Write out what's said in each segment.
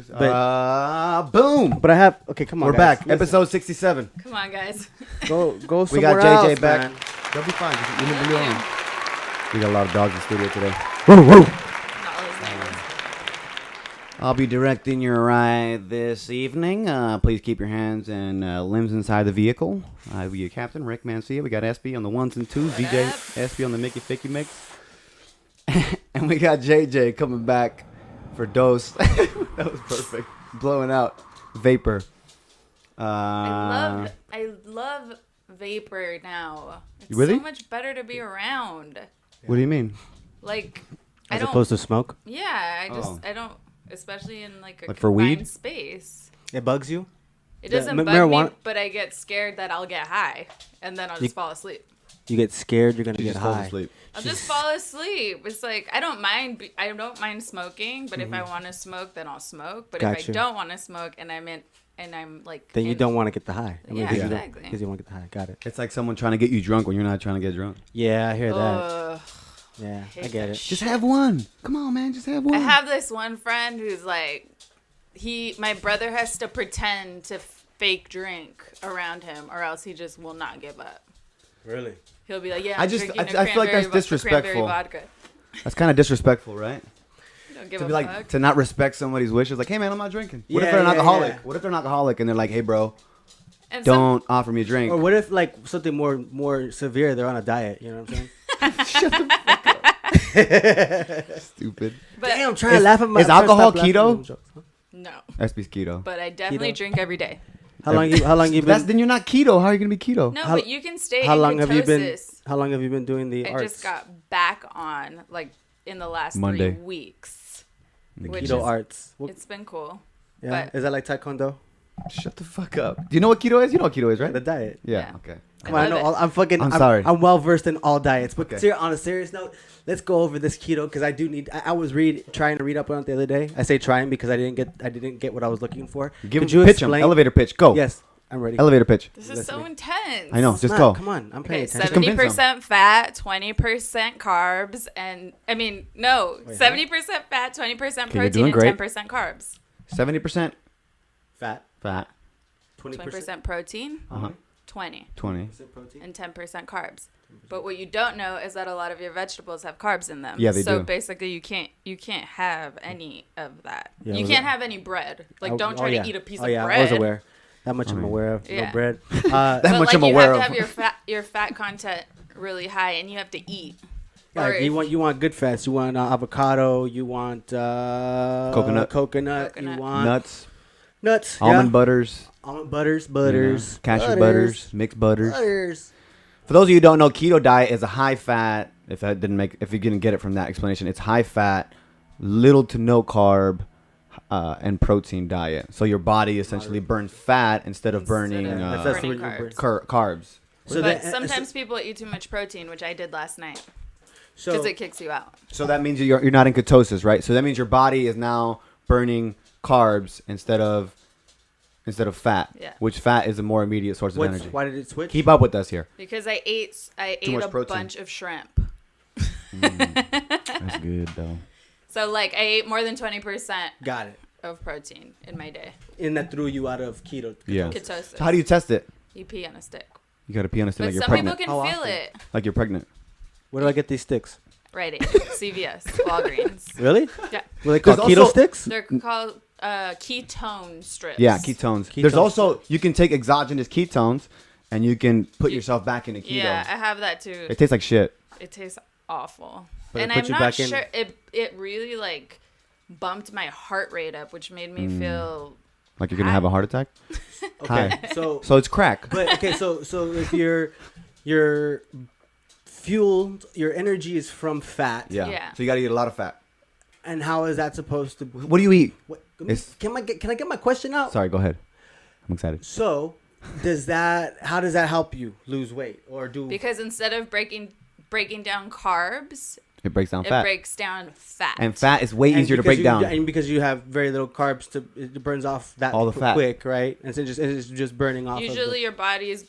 Boom. But I have. Okay, come on. We're guys. back. Episode 67. Come on, guys. Go We somewhere got JJ else, back. man. They'll be fine. Just leave them alone. We got a lot of dogs in the studio today. Not all his neighbors. I'll be directing your ride this evening. Please keep your hands and limbs inside the vehicle. I'll be your captain, Rick Mancia. We got SB on the ones and twos. DJ SB on the Mickey Ficky Mix. And we got JJ coming back for dose. That was perfect. Blowing out vapor. I love vapor now. It's Really? so much better to be around. What do you mean? Like, As opposed to smoke? Yeah, I don't, especially in like a Like for weed? confined space. It bugs you? It doesn't bug marijuana- me, but I get scared that I'll get high and then I'll just fall asleep. You get scared you're going to You get just fall high. asleep. I'll just fall asleep. It's like I don't mind smoking, but if I want to smoke, then I'll smoke. But if Gotcha. I don't want to smoke and I'm like Then you don't want to get the high. Yeah, exactly. Because you want to get the high. Got it. It's like someone trying to get you drunk when you're not trying to get drunk. Yeah, I hear that. Ugh. Yeah, I hate get that it. shit. Just have one. Come on, man. Just have one. I have this one friend who's like, my brother has to pretend to fake drink around him, or else he just will not give up. Really? He'll be like, yeah, I I'm just- drinking I feel like that's disrespectful. cranberry vodka. That's kind of disrespectful, right? You don't give To a be like fuck. to not respect somebody's wishes. Like, hey man, I'm not drinking. What if Yeah, they're an yeah, alcoholic? yeah. What if they're an alcoholic and they're like, hey bro, And some- don't offer me a drink. Or what if like something more severe? They're on a diet. You know what I'm saying? Shut the fuck up. Stupid. but Damn, I'm trying to laugh at my. is alcohol keto? no, SB's keto. but I definitely Keto? drink every day. How long you That's been? then you're not keto. How are you gonna be keto? No, How- but you can stay How in long have you been? ketosis. How long have you been doing the I arts? just got back on like in the last Monday. 3 weeks. the which keto is- arts. What, It's been cool. yeah, but- is that like taekwondo? Shut the fuck up. Do you know what keto is? You know what keto is, right? The diet. Yeah. Yeah. Okay. Come on, I love know. it. I'm fucking. I'm sorry. I'm well versed in all diets, but Okay. on a serious note, let's go over this keto because I do need. I was trying to read up on it the other day. I say trying because I didn't get what I was looking for. Give Could him you pitch him. explain? Elevator pitch. Go. Yes, I'm ready. Elevator pitch. This is so Listening. intense. I know. It's Just not. go. Come on, I'm paying Okay, attention. convince 70% fat, 20% carbs, and Wait, 70% fat, 20% you're protein, doing and great. 10% carbs. 70% Fat. fat. 20% protein, Uh-huh. 20, 20. protein. and 10% carbs. But what you don't know is that a lot of your vegetables have carbs in them. Yeah, they so do. basically, you can't have any of that. Yeah, you was can't it- have any bread. Like, don't try yeah. to eat a piece oh, of yeah, bread. I was aware. That much I'm mean, aware of. Yeah. No bread. That But much like, I'm you aware have of. to have your fat content really high, and you have to eat. Yeah, Or like, if- you want good fats. You want avocado. You want Coconut. Coconut. You Coconut. want Nuts. yeah. Almond butters. Almond butters. Cashew butters. Mixed butters. Butters. For those of you who don't know, keto diet is a high fat. If you didn't get it from that explanation, it's high fat, little to no carb, and protein diet. So your body essentially burns fat instead of burning That's the burning original carbs. carbs. So But then- sometimes people eat too much protein, which I did last night, So because it kicks you out. So that means you're not in ketosis, right? So that means your body is now burning carbs instead of fat, Yeah. which fat is a more immediate source of energy. why did it switch? Keep up with us here. Because I ate much a protein. bunch of shrimp. That's good though. So like I ate more than 20% Got it. of protein in my day. And that threw you out of keto. Yeah. Ketosis. So how do you test it? You pee on a stick. You got to pee on a stick But like you're some people pregnant. can How feel often? it. Like you're pregnant. Where do I get these sticks? Right Aid, CVS, Walgreens. Really? Yeah. Were they called There's keto also- sticks? They're called ketone strips. Yeah, ketones. There's Ketones. also you can take exogenous ketones, and you can put yourself back into keto. Yeah, I have that too. It tastes like shit. It tastes awful. But it And puts I'm you not back in- sure. It really like bumped my heart rate up, which made me feel. Like you're gonna have a heart attack. Okay. Hi. So So it's crack. but okay, so if your fueled, your energy is from fat. Yeah. Yeah. So you got to eat a lot of fat. And how is that supposed to? What do you eat? What, It's- can I get my question out? Sorry, go ahead. I'm excited. So, how does that help you lose weight or do? Because instead of breaking down carbs, It breaks down it fat. breaks down fat. And fat is way and easier to because break down. and because you have very little carbs, it burns off that All the fat. quick, right? And so it's just burning off. Usually, your body is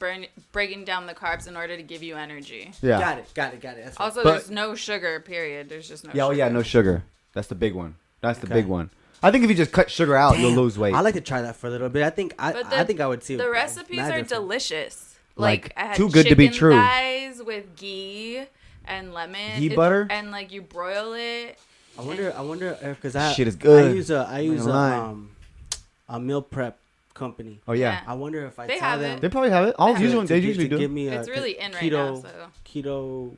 breaking down the carbs in order to give you energy. Yeah. Got it. That's Also, But- there's no sugar. Period. There's just no. Yeah. Oh sugar. yeah. No sugar. That's the big one. That's the Okay. big one. I think if you just cut sugar out, you'll lose weight. I like to try that for a little bit. I think I think I would see. The recipes are difference. delicious. Like, I had too good to be true. chicken thighs with ghee and lemon. Ghee butter? And like you broil it. I wonder if because Shit is good. I use a meal prep company. Oh yeah. I wonder if I They tell have them it. They probably have it. They usually do. Give me It's really in right keto, now. So keto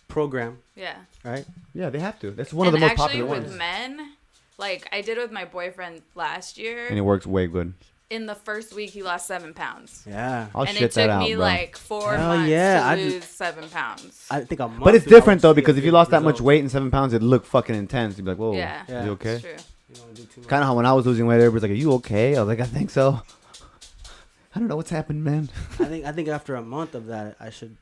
program, yeah. right? Yeah, they have to. That's one of the most popular ones. Actually, with men, like I did with my boyfriend last year. And it works way good. In the first week, he lost 7 pounds. Yeah. I'll And shit it that took out, me bro. like 4 Hell months yeah, to lose 7 pounds. I think a month. But it's I different would though see because a if you big lost that much result. weight in 7 pounds, it'd look fucking intense. You'd be like, whoa, Yeah. you okay? That's true. You don't wanna do too much. Kind of how when I was losing weight, everybody's like, "Are you okay?" I was like, "I think so." I don't know what's happened, man. I think after a month of that, I should.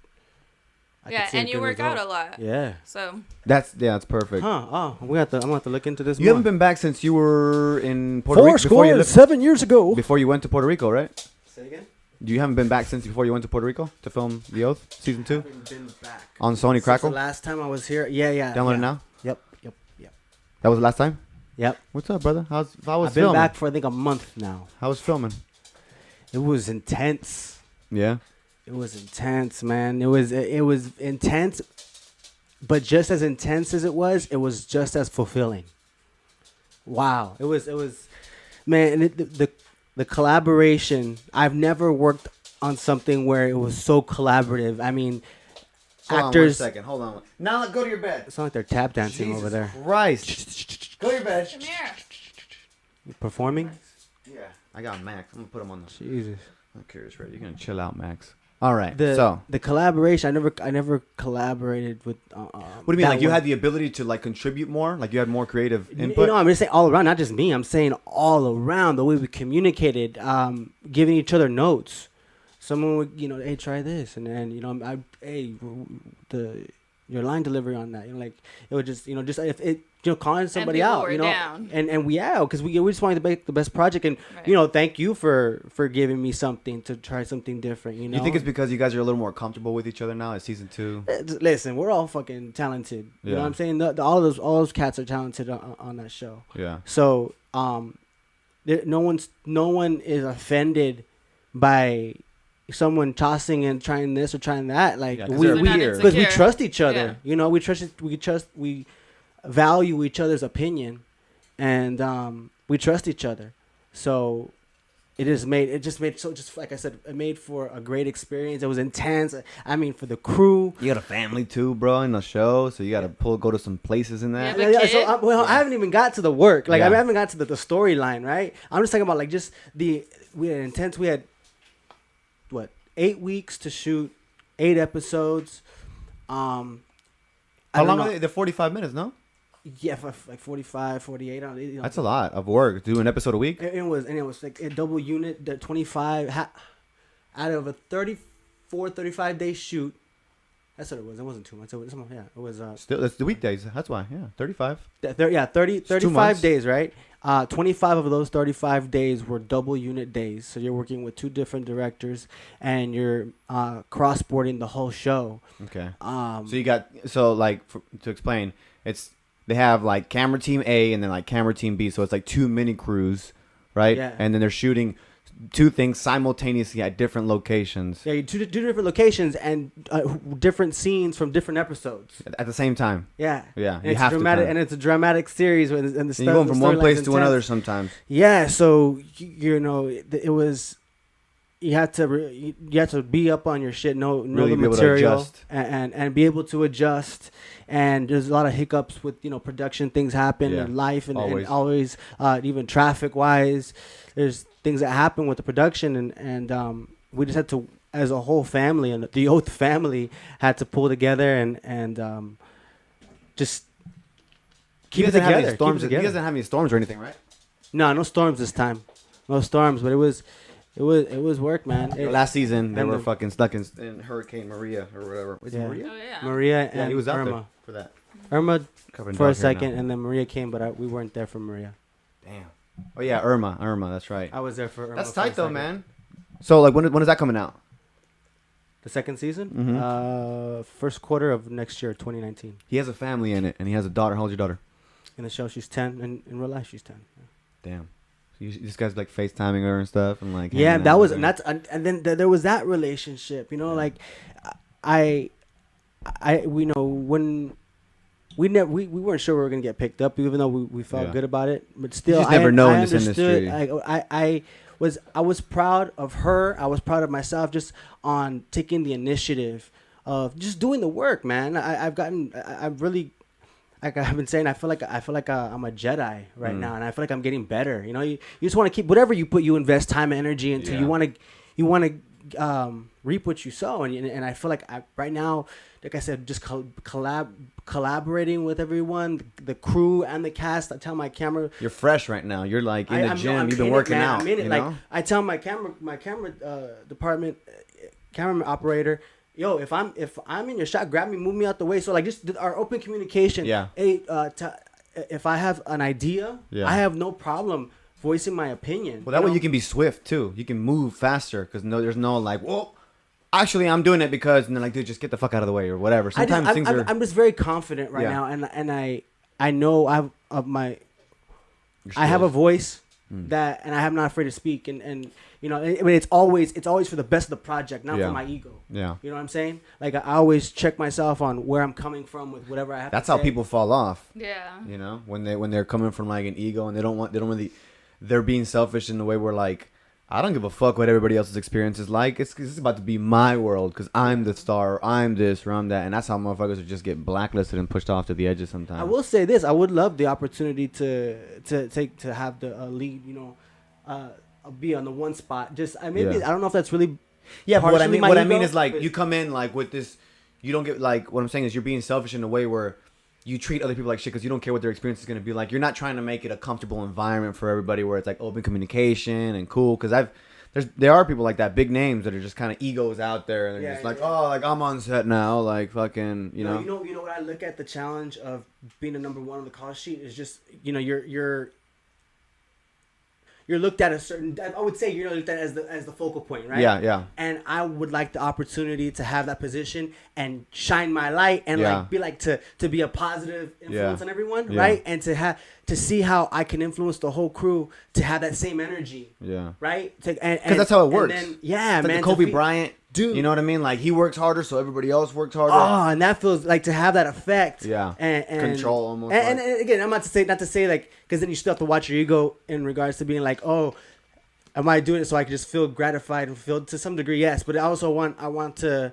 Yeah, and you work out a lot. Yeah. So That's perfect. Huh? Oh, I'm gonna have to look into this. You more. haven't been back since you were in Puerto Rico before you 7 years ago. before you went to Puerto Rico, right? Say it again. You haven't been back since before you went to Puerto Rico to film The Oath season 2 Haven't been back. on Sony Since Crackle. the last time I was here. Yeah. Download yeah. it now. Yep. That was the last time. Yep. What's up, brother? How was I've been filming? back for I think a month now. How was filming? It was intense. Yeah. It was intense, man. It was intense, but just as intense as it was just as fulfilling. Wow. It was, man. And the collaboration. I've never worked on something where it was so collaborative. I mean, actors. Hold on. Now go to your bed. It's not like they're tap dancing over there. Christ. Go to your bed. come here. You performing? Yeah. I got Max. I'm gonna put him on the. Jesus. I'm curious, right? You're gonna chill out, Max. All right. The so. the collaboration. I never collaborated with. What do you mean? Like you had the ability to like contribute more? Like you had more creative input? I'm just saying all around, not just me. I'm saying all around the way we communicated, giving each other notes. Someone would, hey, try this, and then your line delivery on that. Like it would just, just if it, calling somebody people out, were down. and we because we just wanted to make the best project, and Right. thank you for giving me something to try something different. You think it's because you guys are a little more comfortable with each other now at season 2? Listen, we're all fucking talented. You know Yeah. what I'm saying? All those cats are talented on that show. Yeah. So no one is offended by someone tossing and trying this or trying that. Like Yeah, 'cause we they're not because we insecure. trust each other. We value each other's opinion, and we trust each other. So it just made like I said, it made for a great experience. It was intense. I mean, for the crew. You got a family too, bro, in the show, so you got to go to some places in that. Yeah, but kid? I haven't even got to the work. Like Yeah. I haven't got to the storyline. Right. I'm just talking about like just we had intense. We had 8 weeks to shoot 8 episodes. How long are they? They're 45 minutes, no? Yeah, for like 45, 48. That's a lot of work. Do an episode a week? It was like a double unit, the 25 out of a 34, 35 day shoot. That's what it was. It wasn't 2 months. It was Still, that's the weekdays. That's why. Yeah, 35. 35 months. days, right? 25 of those 35 days were double unit days. So you're working with 2 different directors, and you're cross-boarding the whole show. Okay. So you got to explain, they have like camera team A and then like camera team B. So it's like 2 mini crews, right? Yeah. And then they're shooting 2 things simultaneously at different locations Yeah, two different locations and different scenes from different episodes. at the same time. Yeah. Yeah, And you it's have dramatic, to. and it's a dramatic series, and the You're going from one place to another sometimes. Yeah, so it was. You had to be up on your shit, know Really the be able to material, adjust. and be able to adjust. And there's a lot of hiccups with production things happen Yeah, in life, and always. always even traffic wise, there's things that happen with the production, and we just had to, as a whole family, and the Oath family had to pull together and just keep it together. You guys didn't have any storms or anything, right? No storms this time, no storms, but it was work, man. Last season, they and were the- fucking stuck in Hurricane Maria or whatever. Was it Yeah. Maria? Oh yeah. Maria Yeah, and he was out Irma. there for that. Irma Covered in for a dark hair second, now. and then Maria came, but we weren't there for Maria. Damn. Oh yeah, Irma. That's right. I was there for Irma. That's for a tight though, second. man. So like, when is that coming out? The second season, Mhm. first quarter of next year, 2019. He has a family in it, and he has a daughter. How old's your daughter? In the show, she's 10, and in real life, she's 10. Damn. This guy's like FaceTiming her and stuff, and like Yeah, hanging that out was, with and her. that's, and then there was that relationship, you know, like, I, we know when we weren't sure we were gonna get picked up, even though we felt Yeah. good about it, but still, just never know I in this understood. industry. I was proud of her. I was proud of myself just on taking the initiative of just doing the work, man. I've really. Like I've been saying, I feel like I'm a Jedi right now, and I feel like I'm getting better. You know, you just want to keep whatever you put, you invest time and energy into. Yeah. You want to reap what you sow, and I feel like right now, like I said, just collaborating with everyone, the crew and the cast. I tell my camera, You're fresh right now. You're like in the I'm gym. You've been in it, working man. out. I'm in it. You Like know? I tell my camera department, camera operator, yo, if I'm in your shot, grab me, move me out the way. So like just our open communication. Yeah. Hey, if I have an idea, Yeah. I have no problem voicing my opinion. Well, that way you can be swift too. You can move faster because there's no like, well, actually I'm doing it because, and then like, dude, just get the fuck out of the way or whatever. Sometimes things are. I'm just very confident right Yeah. now, and I know I have a voice that, and I'm not afraid to speak, and you know, I mean, it's always for the best of the project, not Yeah. for my ego. Yeah. You know what I'm saying? Like I always check myself on where I'm coming from with whatever I have. That's to how say. people fall off. Yeah. You know, when they're coming from like an ego and they don't really, they're being selfish in the way where like, I don't give a fuck what everybody else's experience is like. It's about to be my world because I'm the star, or I'm this, or I'm that, and that's how motherfuckers would just get blacklisted and pushed off to the edges sometimes. I will say this: I would love the opportunity to have the lead. You know, be on the one spot. Just I Yeah. don't know if that's really. Yeah, but what I partially mean, my what I ego, mean is like but- you come in like with this, you don't get like what I'm saying is you're being selfish in a way where you treat other people like shit because you don't care what their experience is going to be like. You're not trying to make it a comfortable environment for everybody where it's like open communication and cool. Because there are people like that, big names that are just kind of egos out there and they're Yeah, just like, yeah. oh, like I'm on set now, like fucking, you know. You know what I look at the challenge of being a number one on the call sheet is just, you know, you're looked at a certain. I would say you're looked at as the focal point, right? Yeah, yeah. And I would like the opportunity to have that position and shine my light and Yeah. like be like to be a positive influence Yeah. on everyone, Yeah. right? And to see how I can influence the whole crew to have that same energy, Yeah. right? Because Because that's how it works. Then, It's yeah, like man. the to Kobe fe- Bryant, Dude. you know what I mean? Like he works harder, so everybody else works harder. Oh, and that feels like to have that effect. Yeah. And Control almost, And, like- and again, I'm not to say like, because then you still have to watch your ego in regards to being like, oh, am I doing it so I can just feel gratified and feel to some degree? Yes, but I want to.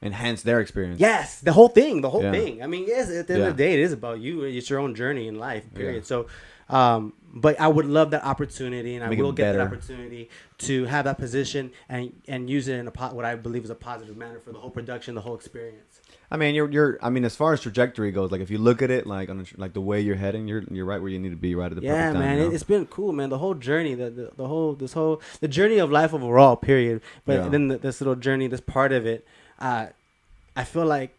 Enhance their experience. Yes, the whole thing. Yeah. I mean, yes, at the end Yeah. of the day, it is about you. It's your own journey in life, period. Yeah. So, but I would love that opportunity, and I Make it will get that better. opportunity to have that position and use it in what I believe is a positive manner for the whole production, the whole experience. I mean, I mean, as far as trajectory goes, like if you look at it, like on like the way you're heading, you're right where you need to be, right at the Yeah, perfect time. man, you know? it's been cool, man. The whole journey, the journey of life overall, period. But Yeah. then this little journey, this part of it, I feel like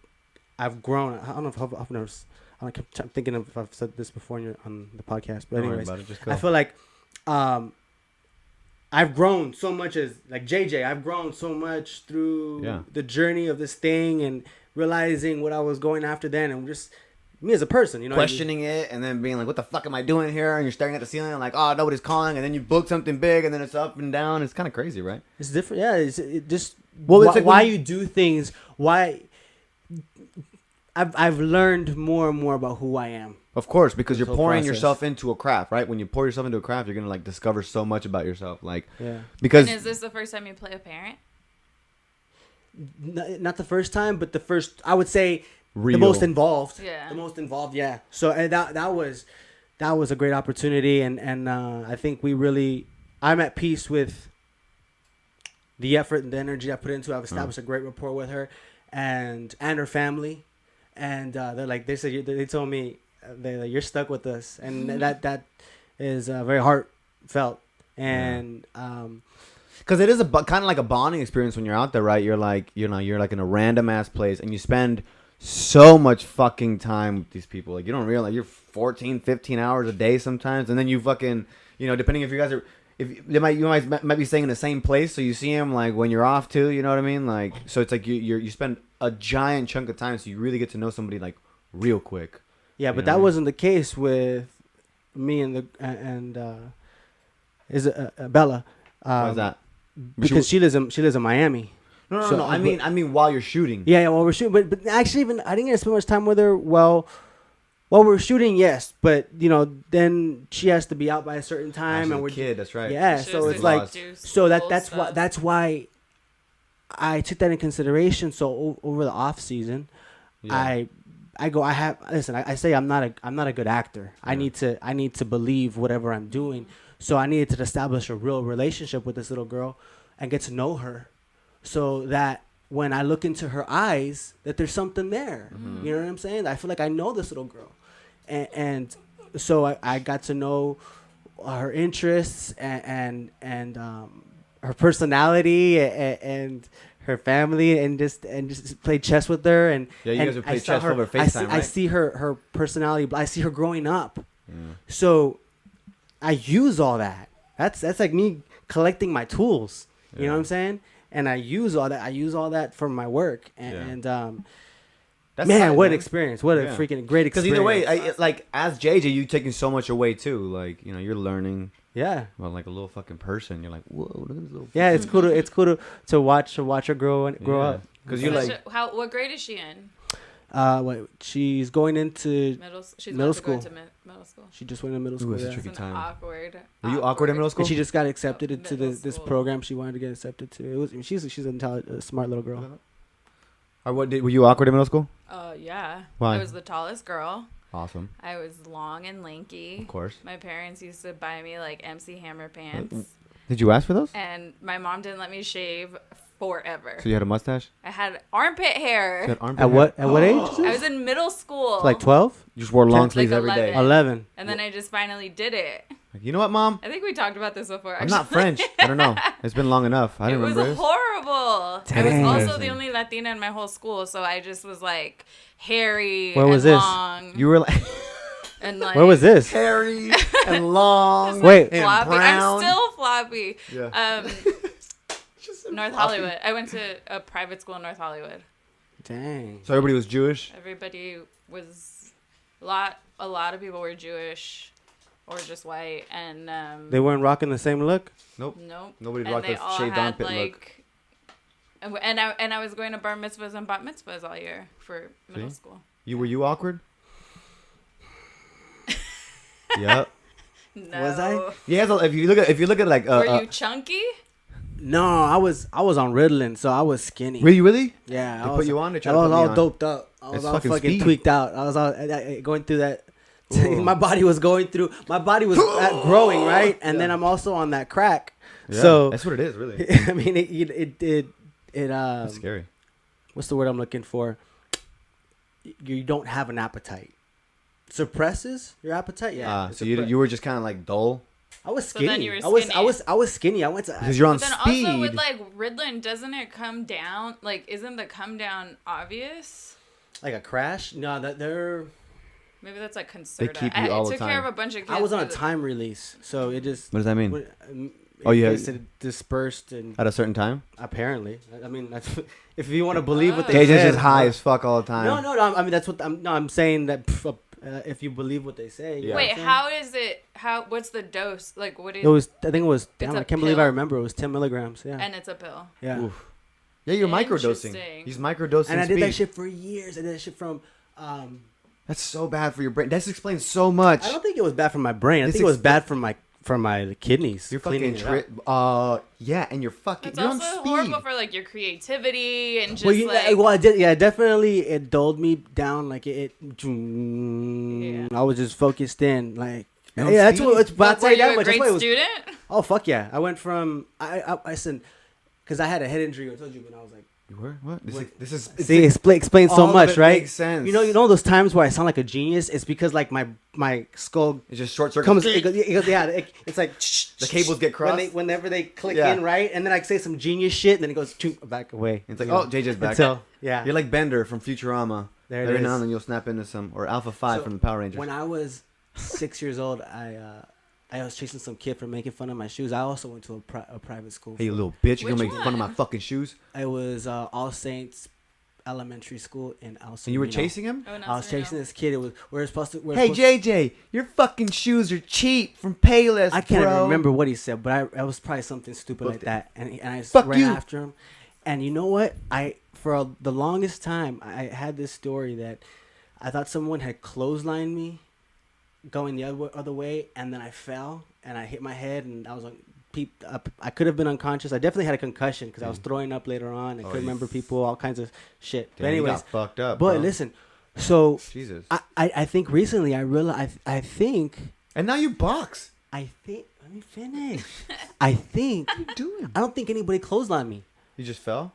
I've grown. I don't know if I've never. I'm thinking of if I've said this before on the podcast, but Don't worry anyways, about it, just go. I feel like I've grown so much as like JJ. I've grown so much through Yeah. the journey of this thing and realizing what I was going after then, and just me as a person, you know, Questioning it and then being like, what the fuck am I doing here? And you're staring at the ceiling and like, oh, nobody's calling. And then you book something big and then it's up and down. It's kind of crazy, right? It's different. Yeah, it just Well, it's like why when- you do things. Why I've learned more and more about who I am. Of course, because This you're whole pouring process. yourself into a craft, right? When you pour yourself into a craft, you're going to like discover so much about yourself. Like, Yeah. because And is this the first time you play a parent? Not the first time, but the first. I would say Real. the most involved. Yeah. The most involved. Yeah. So and that was a great opportunity, and I think I'm at peace with the effort and the energy I put into it. I've established a great rapport with her, and her family, and they told me you're stuck with us, and that is very heartfelt, and because it is kind of like a bonding experience when you're out there, right? You're like, you know, you're like in a random ass place and you spend so much fucking time with these people. Like you don't realize you're 14, 15 hours a day sometimes. And then you fucking, you know, depending if you guys are, if they might be staying in the same place. So you see them like when you're off too, you know what I mean? Like, so it's like you spend a giant chunk of time. So you really get to know somebody like real quick. yeah, You but know? that wasn't the case with me and Is Bella. Why is that? Because she lives in Miami. No. I mean while you're shooting. Yeah, while we're shooting, but actually, even I didn't get to spend much time with her. Well, while we're shooting, yes, but then she has to be out by a certain time, and we're kid. That's right. Yeah, so it's like that's why I took that in consideration. So over the off season, I say I'm not a good actor. Yeah. I need to believe whatever I'm doing. So I needed to establish a real relationship with this little girl and get to know her, so that when I look into her eyes, that there's something there. Mm-hmm. You know what I'm saying? I feel like I know this little girl, and so I got to know her interests and her personality and her family, and just play chess with her. And you guys would play chess over FaceTime, right? I see her personality. I see her growing up. Yeah. So I use all that. That's like me collecting my tools. You know what I'm saying? And I use all that for my work. And that's man, what an experience! What a freaking great experience! Because either way, like as JJ, you taking so much away too. Like you're learning. Yeah. Well, like a little fucking person. You're like, whoa, look at this little. Yeah, it's cool to watch her grow up. Because you're like, what grade is she in? She's going into middle school. Go into middle school. She just went into middle school. It was a tricky time. Were you awkward in middle school? And she just got accepted into this program she wanted to get accepted to. She's a smart little girl. Were you awkward in middle school? Yeah. Why? I was the tallest girl. Awesome. I was long and lanky. Of course. My parents used to buy me like MC Hammer pants. Did you ask for those? And my mom didn't let me shave forever. So you had a mustache? I had armpit hair. At what age? I was in middle school. So like 12? You just wore long sleeves every day. 11. And then I just finally did it. Like, you know what, Mom? I think we talked about this before. Actually. I'm not French. I don't know. It's been long enough. I don't remember. It was horrible. Dang. I was also the only Latina in my whole school, so I just was like hairy. Where was and this? Long. You were like. And like, where was this? Hairy and long. Wait, and floppy. brown. I'm still floppy. Yeah. North Hollywood. I went to a private school in North Hollywood. Dang. So everybody was Jewish? Everybody was a lot of people were Jewish or just white, and they weren't rocking the same look? Nope. Nobody rocked the shaved armpit look. And I was going to bar mitzvahs and bat mitzvahs all year for middle school. Were you awkward? Yep. No. Was I? Yeah. So if you look at like. Were you chunky? No, I was on Ritalin, so I was skinny. Really? Yeah. They put you on. I was all doped up. I was all fucking tweaked out. I was all going through that. My body was growing, right? And then I'm also on that crack. Yeah, so that's what it is, really. I mean, it That's scary. What's the word I'm looking for? You don't have an appetite. Suppresses your appetite. Yeah. So you were just kind of like dull. I was skinny. So then you were skinny. I was skinny. I went to because you're on speed. Speed. Also with like Ritalin, doesn't it come down? Like, isn't the come down obvious? Like a crash? No, they're. Maybe that's like Concerta. They keep you all the time. I took care of a bunch of kids. I was on a time release, so it just. What does that mean? It dispersed and at a certain time. Apparently, I mean, that's, if you want to believe what they JJ's said. just high as fuck all the time. No. I mean, that's what I'm saying that. If you believe what they say. Yeah. Wait, how is it? What's the dose? Like, what is? I think it was. Damn, I can't believe I remember. It was 10 milligrams. Yeah. And it's a pill. Yeah. Oof. Yeah, you're microdosing. He's microdosing. And I did that shit for years. I did that shit from. That's so bad for your brain. That explains so much. I don't think it was bad for my brain. I think it was bad for my kidneys. You're fucking yeah, and you're fucking. It's you're also on speed. horrible for like your creativity and just it definitely it dulled me down. Like I was just focused in. Like that's what. But I'll tell you that much. Great student? Oh fuck yeah! I went from I said because I had a head injury. I told you when I was like. You were what? This is see explains so much, right? Makes sense. You know those times where I sound like a genius. It's because like my skull it's just short circuit. It's like the cables get crossed whenever they click in, right? And then I say some genius shit, and then it goes back away. It's like JJ's back. Yeah, you're like Bender from Futurama. There it Every is. now and then you'll snap into some or Alpha 5 from the Power Rangers. When I was 6 years old, I was chasing some kid for making fun of my shoes. I also went to a private school. Hey, you little bitch! You're gonna make fun of my fucking shoes. It was All Saints elementary school in El Segundo. And you were chasing him? Oh, no, I was chasing this kid. It was we're supposed to. Hey, JJ, your fucking shoes are cheap from Payless, I can't bro. remember what he said, but I was probably something stupid Booked like it. that, and I Fuck ran you. after him. And you know what? The longest time I had this story that I thought someone had clotheslined me, going the other way, and then I fell and I hit my head and I was like, peeped up. I could have been unconscious. I definitely had a concussion because I was throwing up later on. I couldn't remember people, all kinds of shit. Damn, but anyways, you got fucked up. but bro. listen, so Jesus. I think recently I realized I think. And now you box. Let me finish. I think. What are you doing? I don't think anybody clotheslined me. You just fell?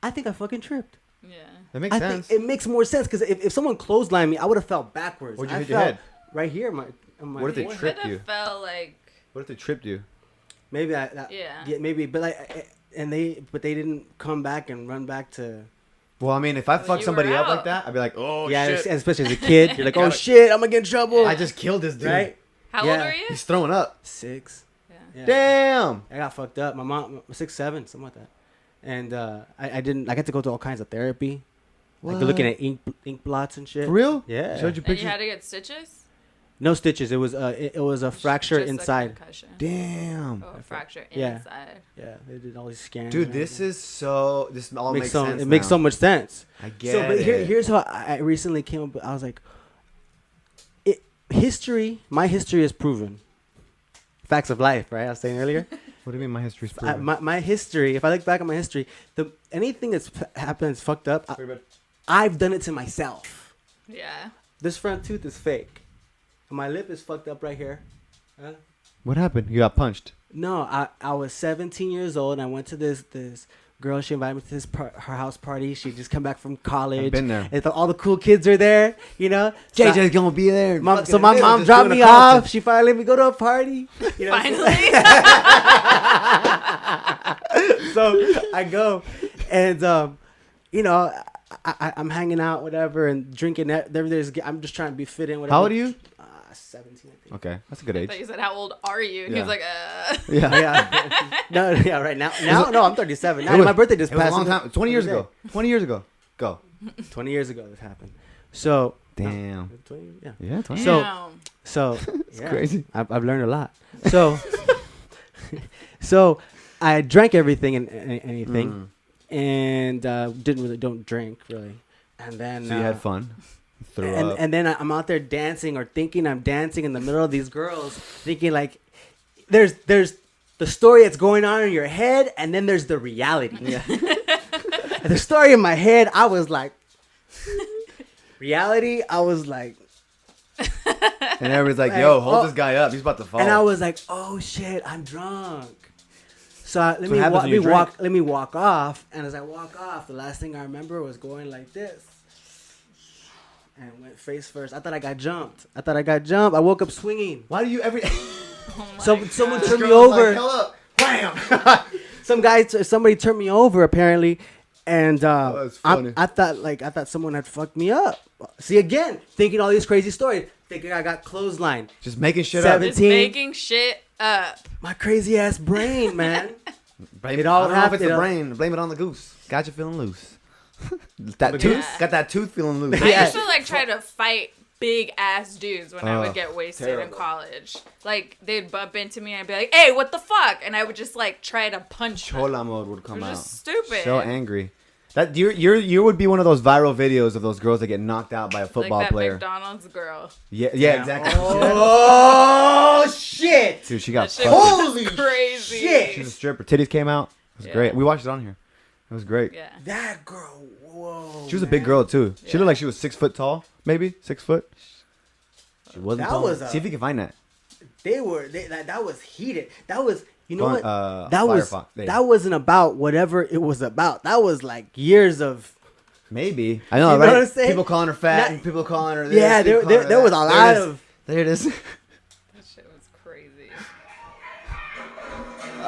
I think I fucking tripped. Yeah. That makes I sense. think it makes more sense because if someone clotheslined me, I would have fell backwards. Where'd you I hit your fell head? Right here. On my What if they forehead. tripped Could you? have felt like. What if they tripped you? Maybe Yeah. maybe, but they didn't come back and run back to. Well, I mean, if I fuck you somebody were up like out. that, I'd be like, oh, yeah, shit. especially as a kid, you're like, oh Gotta- shit, I'm gonna get in trouble. I just killed this dude. right. How Yeah. old are you? He's throwing up. 6. Yeah. Yeah. Damn. I got fucked up. My mom, 6, 7, something like that. And I didn't. I got to go to all kinds of therapy, like looking at ink blots and shit. For real? Yeah. Showed you And you pictures? had to get stitches? No stitches. It was a fracture Just a inside. concussion. Damn. Oh, a fracture Yeah. inside. Yeah, they did all these scans. Dude, and this everything. is so. This all makes so sense. it makes now. so much sense. I get So, but it. here's how I recently came up. I was like, my history is proven. Facts of life, right? I was saying earlier. What do you mean my history's proven? My history. If I look back at my history, anything that's happened is fucked up. I've done it to myself. Yeah. This front tooth is fake. My lip is fucked up right here. Huh? What happened? You got punched. No, I was 17 years old and I went to this girl. She invited me to this her house party. She just come back from college. I've been there. And all the cool kids are there, you know. JJ's gonna be there. So my mom dropped me off. She finally let me go to a party. You know, Finally. so I go, and you know, I'm hanging out, whatever, and drinking. I'm just trying to be fit in. Whatever. How old are you? 17, I think. Okay, that's a good I age. thought you said, how old are you? And he Yeah. was like, Yeah. No, yeah, right now. No, I'm 37. Now, It was- my birthday just It was a passed. long time. 20 years ago. 20 years ago. Go. 20 years ago this happened. So Damn. 20, yeah. Yeah, 20. So- damn. So It's crazy. I've learned a lot. So so I drank everything and anything, and don't drink really. And then So you had fun. Threw and, up. and then I'm out there dancing or thinking I'm dancing in the middle of these girls, thinking like there's the story that's going on in your head, and then there's the reality. Yeah. And the story in my head, I was like, reality, I was like, And everybody's like, Like, yo, hold oh. this guy up. He's about to fall. and I was like, oh shit, I'm drunk. So let what me happens when you drink. let me walk off, and as I walk off, the last thing I remember was going like this, and went face first. I thought I got jumped. I woke up swinging. Why do you every... Oh my Someone God. turned me Girl was over. Like, hell up. Bam. Somebody turned me over apparently, and that's funny. I thought someone had fucked me up. See again, thinking all these crazy stories, thinking I got clotheslined. Just making shit Seven- up. Just making shit up. My crazy ass brain, man. Blame It all I don't know if happened, it's the you know? brain. Blame it on the goose. Got you feeling loose. That The tooth. goose? Got that tooth feeling loose. I Yeah. used to like try to fight big ass dudes when I would get wasted in terrible. college. Like they'd bump into me and I'd be like, "Hey, what the fuck?" And I would just like try to punch them. Chola mode would come It out. was just stupid. So angry. That you would be one of those viral videos of those girls that get knocked out by a Like football that player. McDonald's girl. Yeah, exactly. Oh shit! Dude, she got That shit fucked. was Holy crazy. shit. She's a stripper. Titties came out. It was Yeah. great. We watched it on here. It was great. Yeah. That girl, whoa. She was a big girl too. She Yeah. looked like she was 6 foot tall, maybe 6 foot. She wasn't That tall. was a- See if you can find that. That was heated. That was, you know Fun- what? Firefox. There. That wasn't about whatever it was about. That was like years of. Maybe. I know, You know right? what I'm saying? People calling her fat Not- and people calling her this. Yeah, people calling her there was a that. lot There it is. of. There it is. That shit was crazy.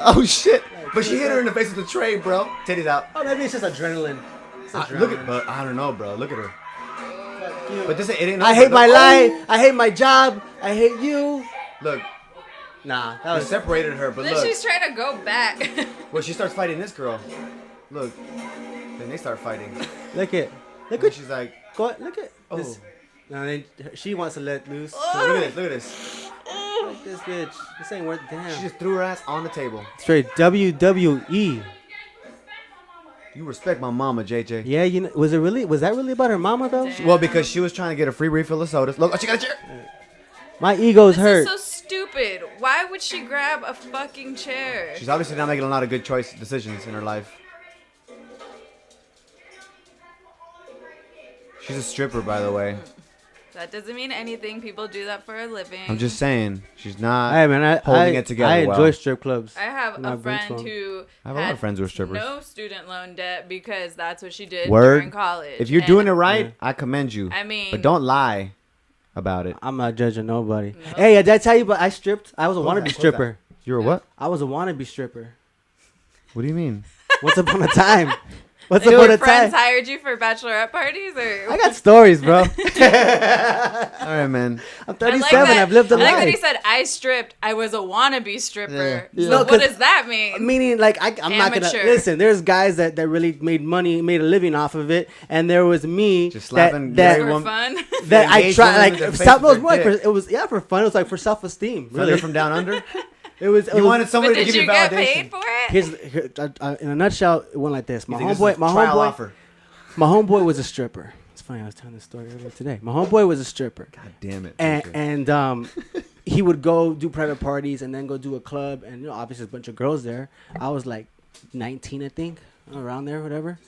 Oh shit! But she hit her in the face with the tray, bro. Titties out. Oh, maybe it's just adrenaline. It's Look at, but I don't know, bro. Look at her. Fuck you. But this it ain't. I over. hate my Look- life. I hate my job. I hate you. Look, Nah, that we was. separated her, but Then look. she's trying to go back. Well, she starts fighting this girl. Look, then they start fighting. Look at. Look And at she's like, Go look at oh. this. No, then she wants to let loose. So look at this. Look at this. Like this bitch. This ain't worth She damn. just threw her ass on the table. Straight WWE. You respect my mama, JJ. Yeah, you know, was that really about her mama though? Damn. Well, because she was trying to get a free refill of sodas. Look, oh, she got a chair. My ego's This hurt. is so stupid. Why would she grab a fucking chair? She's obviously not making a lot of good decisions in her life. She's a stripper, by the way. That doesn't mean anything. People do that for a living. I'm just saying, she's not Hey man, holding it together I enjoy well. strip clubs. I have When a I've been to friend them. who I have a lot of friends who are strippers. no student loan debt because that's what she did Word. during college. If you're And, doing it right, I commend you. I mean, But don't lie about it. I'm not judging nobody. No. Hey, did I tell you? But I stripped. I was a What was wannabe that? stripper. You're a what? I was a wannabe stripper. What do you mean? Once upon a time. Once Your upon a friends time. hired you for bachelorette parties, or I got stories, bro. All right, man. I'm I 37. like that. I've lived a I like that he life. said I stripped. I was a wannabe stripper. Yeah. So No, what 'cause- does that mean? Meaning, like, I'm not gonna Amateur. listen. There's guys that really made money, made a living off of it, and there was me Just slapping that for woman- fun. that I engaged tried women like in the face self, it with was more their like dick. it was for fun. It was like for self-esteem. Thunder Really, from down under? it was. You wanted but somebody to did give you you get validation. paid for it? In a nutshell, it went like this. My You think this is a homeboy, trial offer? my homeboy was a stripper. It's funny. I was telling this story earlier today. My homeboy was a stripper. God damn it. And he would go do private parties and then go do a club, and obviously a bunch of girls there. I was like 19, I think, around there, whatever.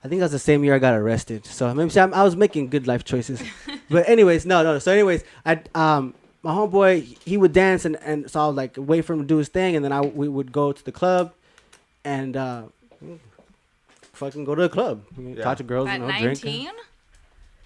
I think that was the same year I got arrested. So maybe I was making good life choices. But anyways, no. So anyways, my homeboy, he would dance, and so I would like wait for him to do his thing, and then we would go to the club, and fucking go to the club, talk to girls, At drink. 19?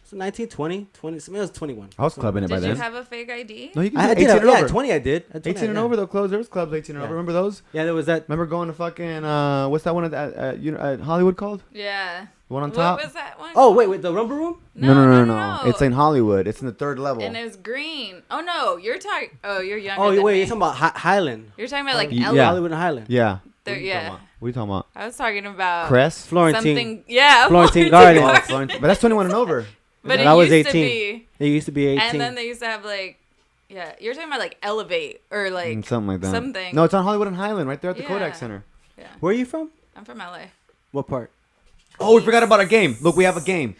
So 19, 20, maybe I was 21. I was clubbing it by Did you then. have a fake ID? No, you can I do did. 18 and Yeah, over. 20 I did. At 18 and yeah. over, they'll close. There was clubs 18 and Yeah. over. Remember those? Yeah, there was that. Remember going to fucking, what's that one at Hollywood called? Yeah. The one on What top? was that one? Oh, wait, the rumble room? No. It's in Hollywood. It's in the third level. And it was green. Oh no, you're talking. Oh, you're younger. Oh, than wait, me. you're talking about Highland. You're talking about like Yeah. Ella. Hollywood and Highland. Yeah. There- yeah. What are you talking about? I was talking about Crest? Florentine. something. Yeah, Florentine Garden. Garden. Oh, Florentine. But that's 21 and over. But That it was used 18. to be. It used to be 18. And then they used to have like, yeah, you're talking about like Elevate or like Something like that. something. No, it's on Hollywood and Highland, right there at the Yeah. Kodak Center. Yeah, Where are you from? I'm from LA. What part? Oh, we forgot about our game. Look, we have a game.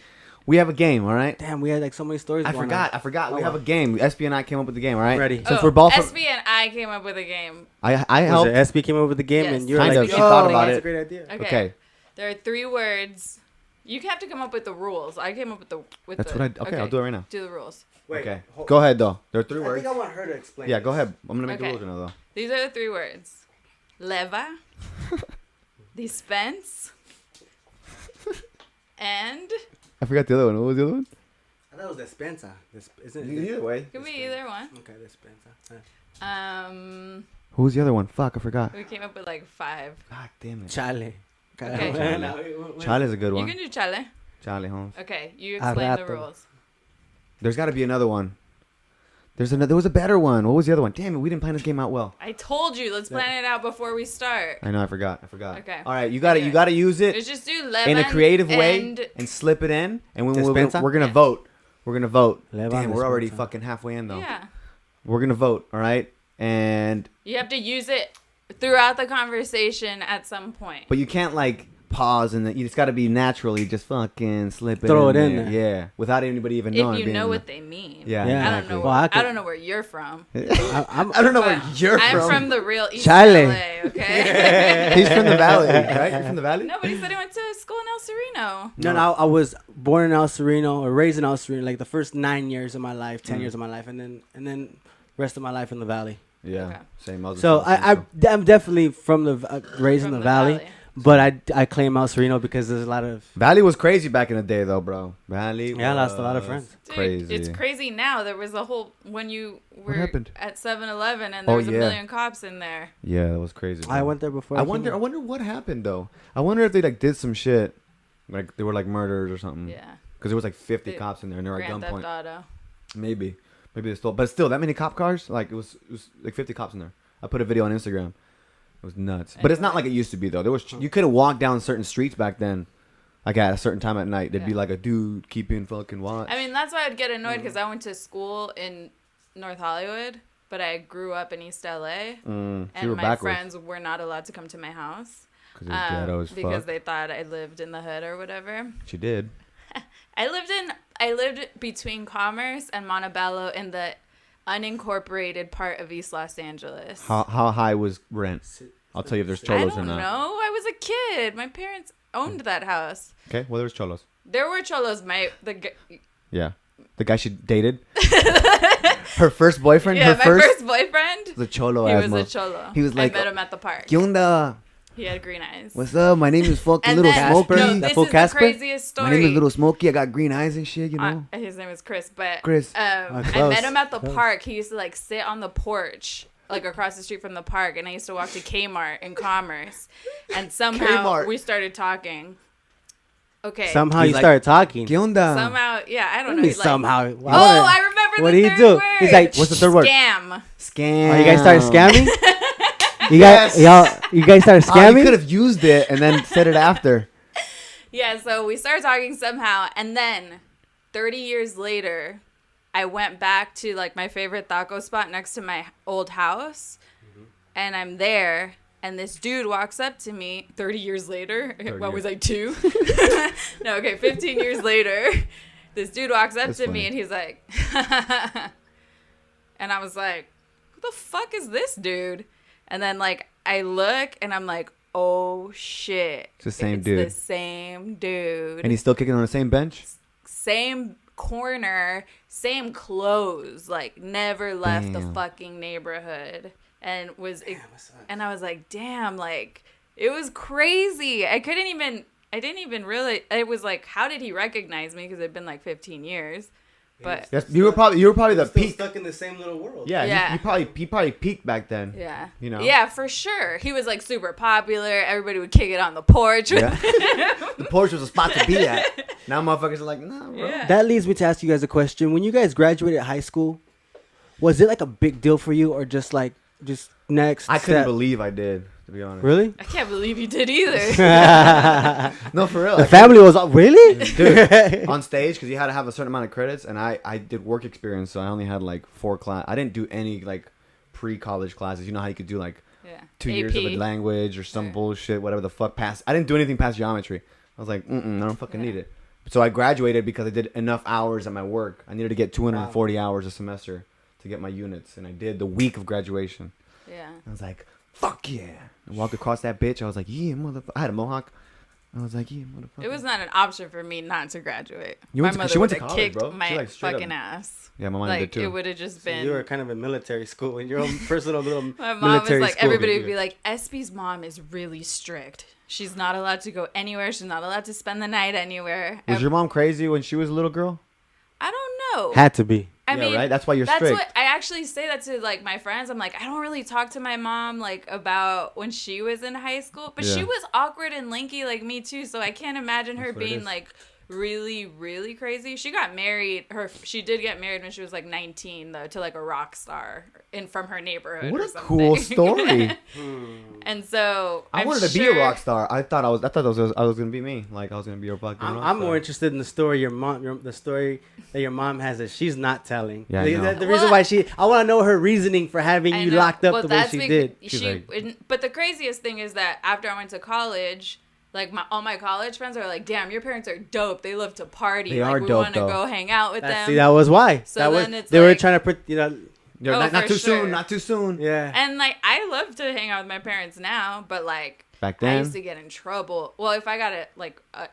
All right? Damn, we had like so many stories. I going forgot. Oh, We have a wow. game. SB and I came up with the game, all right? Ready. Since Oh, we're both from, SB and I came up with a game. I on. helped. Was it SB came up with the game, Yes. and you're Kind like, of. She "Oh, thought about that's it. a great idea." Okay. Okay. There are 3 words. You have to come up with the rules. I came up with That's the. what okay, I'll do it right now. Do the rules. Okay. Go ahead, though. There are 3 I words. think I want her to explain. Yeah, this. go ahead. I'm going to make the Okay. rules now, though. These are the 3 words. Leva. Dispense. And I forgot the other one. What was the other one? I thought it was Despensa. Isn't it? Either way. could be either one. Okay, Despensa. Who was the other one? Fuck, I forgot. We came up with like 5. God damn it. Chale. Okay. Charlie's a good You one. can do chale. Charlie Holmes. Okay, you A explain the rato. rules. There's got to be another one. There was a better one. What was the other one? Damn it, we didn't plan this game out well. I told you, let's plan it out before we start. I know, I forgot. Okay. All right, you got to Okay. You got to use it Let's just do lemon in a creative way and and slip it in, and we're Dispensa? going to Yeah. vote. We're going to vote. Leva Damn, we're already dispensa. fucking halfway in though. yeah, We're going to vote, all right? And you have to use it throughout the conversation at some point. but you can't like pause and you just got to be naturally just fucking slip it Throw in it in there. there. Yeah, without anybody even knowing. If you being know in what they mean. Yeah, Yeah. I don't exactly. know. Well, I I could- don't know where you're from. I don't know where But you're I'm from. from the real East Chile. LA, okay? He's from the valley, right? You're from the valley? No, but he said he went to school in El Sereno. No, I was born in El Sereno or raised in El Sereno, like the first 9 years of my life, 10 Mm. years of my life, and then rest of my life in the valley. Yeah, Okay. same. I was So the same, I'm definitely from the raised in From the valley, but I claim El Sereno because there's a lot of Valley was crazy back in the day, though, bro. Valley. Yeah, I lost a lot of was friends. Dude, Crazy. it's crazy now. There was a whole when you were happened? at 7-Eleven and there Oh, was a yeah. million cops in there. Yeah, that was crazy. I bro. went there before. I came wonder. here. I wonder what happened though. I wonder if they like did some shit, like they were like murders or something. Yeah. Because there was like 50 The cops in there and they were at Grand Theft gunpoint. Auto. Maybe they stole. But still, that many cop cars. Like it was like 50 cops in there. I put a video on Instagram. It was nuts. But it's not like it used to be though. There was you couldn't walk down certain streets back then Like at a certain time at night, they'd be like a dude keeping fucking watch. I mean, that's why I'd get annoyed because I went to school in North Hollywood, but I grew up in East LA, and my friends were not allowed to come to my house because they thought I lived in the hood or whatever. She did. I lived between Commerce and Montebello in the unincorporated part of East Los Angeles. How high was rent? I'll tell you if there's cholos or not. I don't know. I was a kid. My parents owned that house. Okay, well, there was cholos. There were cholos. Yeah. The guy she dated? Her first boyfriend? Yeah, my first boyfriend. Was a cholo. He was a cholo. He was like, I met him at the park. ¿Qué onda? He had green eyes. What's up? My name is fucking And Little then, Smokey. No, this is the craziest story. My name is Little Smokey. I got green eyes and shit, you know? His name is Chris, but Chris. I met him at the park. He used to like sit on the porch, like across the street from the park, and I used to walk to Kmart in Commerce, and somehow we started talking. Okay. Somehow you started talking. ¿Qué onda? Somehow, yeah, I don't know. Like, somehow. I remember what the did he third do? word. He's like, what's the third word? Scam. Scam. Oh, you guys started scamming? You guys started You scamming? could have used it and then said it after. Yeah, so we started talking somehow, and then 30 years later, I went back to like my favorite taco spot next to my old house, and I'm there, and this dude walks up to me 30 years later. What was I, 2? No, okay, 15 years later, this dude walks up to me, and he's like, and I was like, who the fuck is this dude? And then, like, I look, and I'm like, oh, shit. It's the same dude. The same dude. And he's still kicking on the same bench? Same corner, same clothes. Like, never left the Damn. fucking neighborhood. And I was like, damn, like, it was crazy. I didn't even realize. It was like, how did he recognize me? Because it'd been like 15 years. But you were probably the peak. Stuck in the same little world. Yeah. He probably peaked back then. yeah, You know. yeah, for sure. He was like super popular. Everybody would kick it on the porch. Yeah. The porch was a spot to be at. Now motherfuckers are like, nah, bro. Yeah. That leads me to ask you guys a question. When you guys graduated high school, was it like a big deal for you, or just next? I couldn't step? believe I did, to be honest. Really? I can't believe you did either. No, for real. The family was really? Dude, on stage, because you had to have a certain amount of credits, and I did work experience, so I only had like 4 class. I didn't do any like pre-college classes. You know how you could do like 2 years of a language or some bullshit, whatever the fuck. I didn't do anything past geometry. I was like, I don't fucking need it. So I graduated because I did enough hours at my work. I needed to get 240 hours a semester to get my units, and I did the week of graduation. Yeah. I was like, fuck yeah. I walked across that bitch. I was like, yeah, motherfucker. I had a mohawk. I was like, yeah, motherfucker. It was not an option for me not to graduate. She My went mother to would have college, kicked bro. my She, like, straight fucking up- ass. Yeah, my mom Like, did too. it would have just been. You were kind of in military school, in your own personal little My mom military was like, school. everybody would be like, SB's mom is really strict. She's not allowed to go anywhere. She's not allowed to spend the night anywhere. Was your mom crazy when she was a little girl? I don't know. Had to be. I mean, right? That's why you're that's strict. what I actually say that to like my friends. I'm like, I don't really talk to my mom like about when she was in high school, but she Yeah. was awkward and lanky like me too. So I can't imagine her That's what it being is. like really, really crazy. She got married. She did get married when she was like 19 though, to like a rock star from her neighborhood. What or a something. cool story. And so I I'm wanted to be sure- a rock star. I thought I was gonna be me. Like I was gonna be a fucking rock I'm star. more interested in the story the story that your mom has that she's not telling. Yeah, I know. The reason why I want to know her reasoning for having I you know. locked up Well, the way that's she because did. But the craziest thing is that after I went to college, like all my college friends are like, "Damn, your parents are dope. They love to party. They like are we dope, want to though. go hang out with them." See, that was why. So that was then it's they were like- trying to put Yeah, Oh, not for too sure. soon. Not too soon. yeah. And like I love to hang out with my parents now, but like Back I then, used to get in trouble. Well, if I got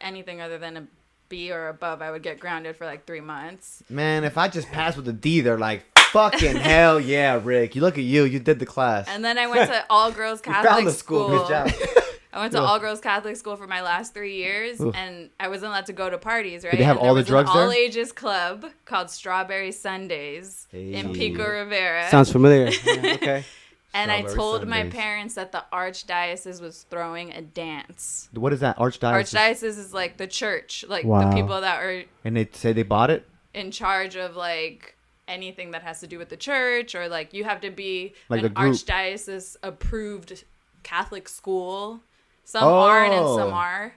anything other than a B or above, I would get grounded for like 3 months. man, if I just passed with a D, they're like, fucking hell yeah, Rick. You look at you. You did the class. And then I went to all girls You found Catholic the school. school. Good job. I went to all girls Catholic school for my last 3 years, Oof. and I wasn't allowed to go to parties, right? Did they have And all there the was drugs an there? all ages club called Strawberry Sundays in Hey. Pico Rivera. Sounds familiar. Yeah, okay. and I Strawberry told my Sundays. parents that the Archdiocese was throwing a dance. What is that? Archdiocese. Archdiocese is like the church, like Wow. the people that are And they say they bought it? in charge of like anything that has to do with the church, or like you have to be Like an the group. Archdiocese approved Catholic school. Some aren't and some Oh. are.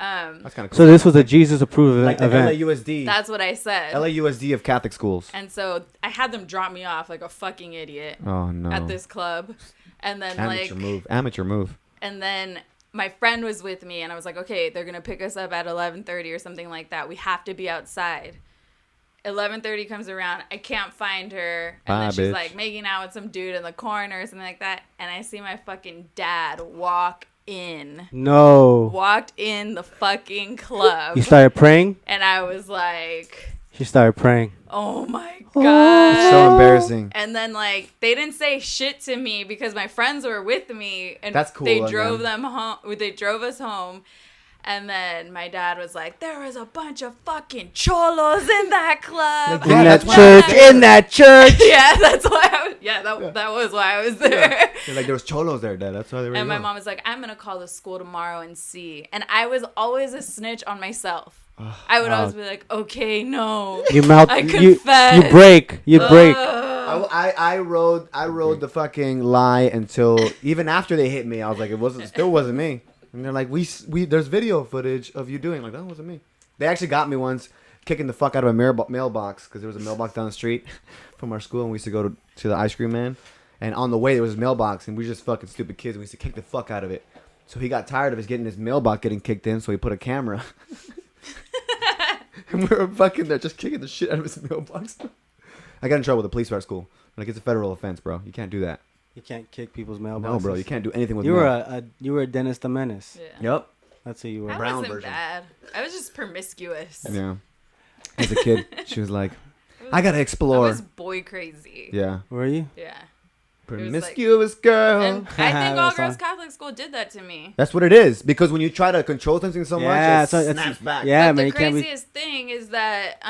That's kind of cool. So this was a Jesus-approved like the event. LAUSD. That's what I said. LAUSD of Catholic schools. And so I had them drop me off like a fucking idiot Oh no. at this club. And then Amateur move. And then my friend was with me, and I was like, okay, they're going to pick us up at 11:30 or something like that. We have to be outside. 11:30 comes around. I can't find her. And Bye, then she's bitch. like making out with some dude in the corner or something like that. And I see my fucking dad walked in the fucking club. You started praying? And I was like, She started praying. oh my God. It's so embarrassing. And then, like, they didn't say shit to me because my friends were with me. And That's cool they of drove them. them home. They drove us home. And then my dad was like, there was a bunch of fucking cholos in that club. Like, In that's that why- church, in that church. Yeah, that's why I was, that was why I was there. They're like, there was cholos there, Dad. That's why they were. And my young. mom was like, I'm going to call the school tomorrow and see. And I was always a snitch on myself. I would always be like, okay, no. You mouth. I You confess. break. You break. I rode the fucking lie until even after they hit me, I was like, still wasn't me. And they're like, we there's video footage of you doing it. Like, that wasn't me. They actually got me once kicking the fuck out of a mailbox because there was a mailbox down the street from our school, and we used to go to the ice cream man. And on the way there was a mailbox, and we were just fucking stupid kids. And we used to kick the fuck out of it. So he got tired of us getting his mailbox getting kicked in, so he put a camera. And we were fucking there just kicking the shit out of his mailbox. I got in trouble with the police at our school. Like, it's a federal offense, bro. You can't do that. You can't kick people's mailboxes. No, bro. You can't do anything with You mail. were a Dennis the Menace. Yeah. Yep. That's who you were. I brown wasn't version. bad. I was just promiscuous. Yeah. As a kid, she was like, I gotta I explore. was boy crazy. Yeah. Were you? Yeah. Promiscuous girl. And I think all That's girls all. Catholic school did that to me. That's what it is. Because when you try to control something so Yeah, much, so it it's- snaps back. Yeah, But man. the You can't be. craziest thing is that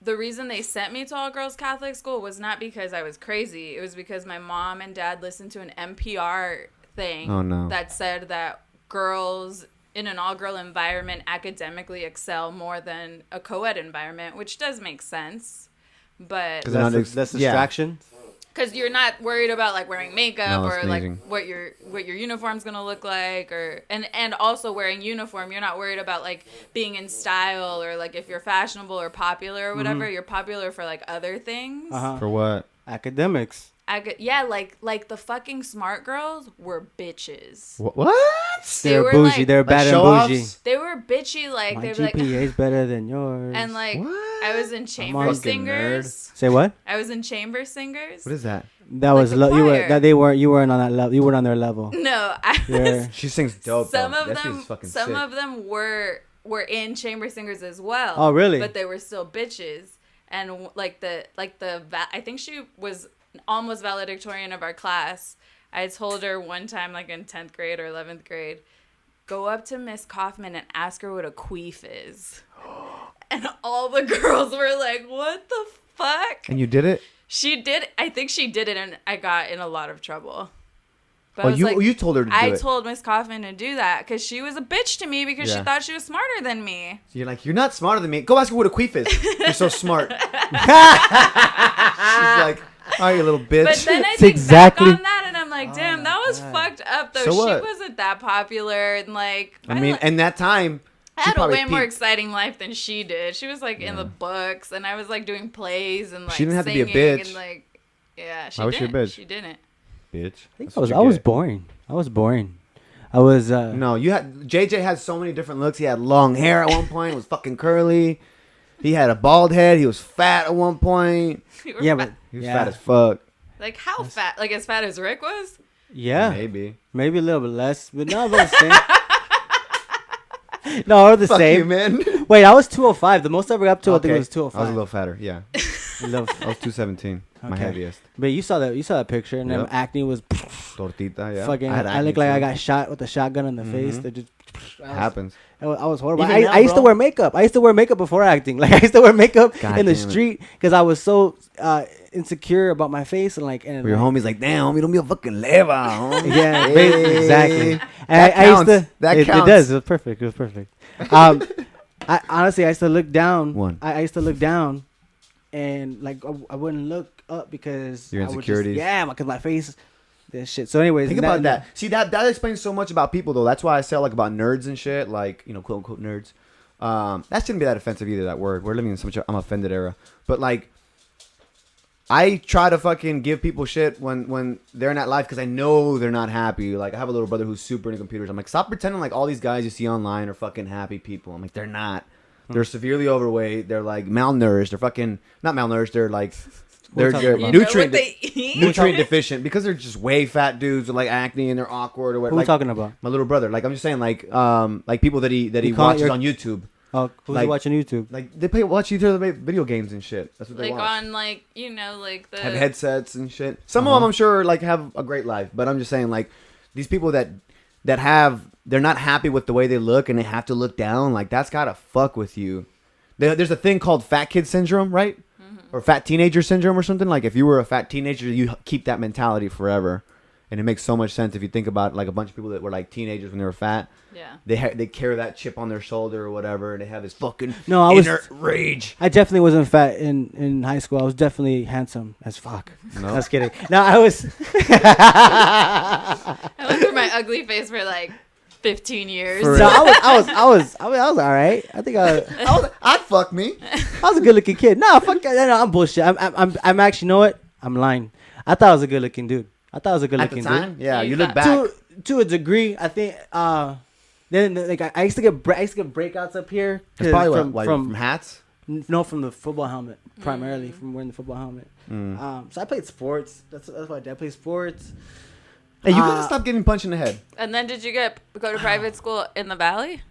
the reason they sent me to all girls Catholic school was not because I was crazy. It was because my mom and dad listened to an NPR thing Oh, no. that said that girls in an all-girl environment academically excel more than a co-ed environment, which does make sense. But 'Cause That's yeah. distraction. because you're not worried about like wearing makeup No, or like sneezing. what your uniform's gonna look like, or and also wearing uniform, you're not worried about like being in style or like if you're fashionable or popular or whatever. You're popular for like other things. Uh-huh. For what? Academics. Like the fucking smart girls were bitches. What? They're were, bougie. like- They're Like bad and show-offs? bougie. They were bitchy, like My they'd be like, GPA's better than yours. and like What? I was in chamber fucking singers. Say what? I was in chamber singers. What is that? That Like was the you were choir. that they weren't. You weren't on that level. You weren't on their level. No, I was. Yeah. She sings dope. Some though. of That them, shit's fucking some sick. of them were in chamber singers as well. Oh, really? But they were still bitches, and I think she was almost valedictorian of our class. I told her one time, like in 10th grade or 11th grade, go up to Miss Kaufman and ask her what a queef is. And all the girls were like, what the fuck? And you did it? She did. I think she did it, and I got in a lot of trouble. But Oh, I was you told her to do I it. told Miss Kaufman to do that because she was a bitch to me because she Yeah. thought she was smarter than me. So you're like, you're not smarter than me. Go ask her what a queef is. You're so smart. She's like, all right, you little bitch. But then I It's think exactly- back on that and I'm like, damn, that was fucked up though. So She what? wasn't that popular and like I mean, in that time, I she had a probably way more peaked. exciting life than she did. She was like in the books and I was like doing plays and like She didn't have to be a singing bitch. and like yeah, she Why was she a didn't. bitch? She didn't. bitch. I was boring. I was boring. I was. No, you had JJ had so many different looks. He had long hair at one point. It was fucking curly. He had a bald head. He was fat at one point. You were Yeah, fat. but He was yeah. fat as fuck. Like how fat? Like as fat as Rick was? Yeah, Maybe. maybe a little bit less, but not about the same. No, we're the Fuck same. you, man. Wait, I was 205. The most I ever got up to, I think, was I 205. was a little fatter. Yeah, A little- I was 217. My Okay. heaviest. But you saw that picture, and then Yep. acne was Tortita. Yeah. fucking. had I acne looked like I too. got shot with a shotgun in the face. Mhm. That just Happens. I was horrible. Even now, I used to bro. wear makeup. I used to wear makeup before acting. Like I used to wear makeup God in the damn it. street because I was so insecure about my face and like. And Your homie's like, damn, homie, don't be a fucking leva, homie. Yeah, Hey. exactly. And That I used counts. to. That It counts. does. It was perfect. It was perfect. I honestly, I used to look down. One. I used to look down, and like I wouldn't look up because Your I would insecurities. Just, yeah, because my face. that shit. So anyways, Think about that. See, that explains so much about people, though. That's why I say, like, about nerds and shit, like, quote unquote nerds. That shouldn't be that offensive either, that word. We're living in such a I'm offended era. But, like, I try to fucking give people shit when they're in that life because I know they're not happy. Like, I have a little brother who's super into computers. I'm like, stop pretending like all these guys you see online are fucking happy people. I'm like, they're not. They're severely overweight. They're, like, malnourished. They're fucking, not malnourished. They're, like, they're nutrient deficient because they're just way fat dudes with, like, acne and they're awkward or whatever. Who are we talking about? My little brother. Like, I'm just saying, like people that he watches on YouTube. Oh, who's he watching YouTube? Like, they watch YouTube, they play video games and shit. That's what they like watch. on, like, like the... Have headsets and shit. Some of them, I'm sure, like, have a great life. But I'm just saying, like, these people that they're not happy with the way they look and they have to look down, like, that's gotta fuck with you. There's a thing called fat kid syndrome, right? Or fat teenager syndrome or something. Like, if you were a fat teenager, you keep that mentality forever. And it makes so much sense if you think about, like, a bunch of people that were, like, teenagers when they were fat. Yeah. They carry that chip on their shoulder or whatever, and they have this fucking inner rage. I definitely wasn't fat in high school. I was definitely handsome as fuck. No. I was kidding. No, I was. I went through my ugly face for, like, 15 years. No, I was all right. I think I'd fuck me. I was a good looking kid. No, fuck that. No, I'm bullshit. I'm actually, you know what? I'm lying. I thought I was a good looking dude. At the time, yeah. You look back to a degree. I think. Then like I used to get breakouts up here. That's probably from hats. No, from the football helmet primarily, from wearing the football helmet. So I played sports. That's why I did. I played sports. Hey, you gotta stop getting punched in the head. And then did you go to private school in the Valley,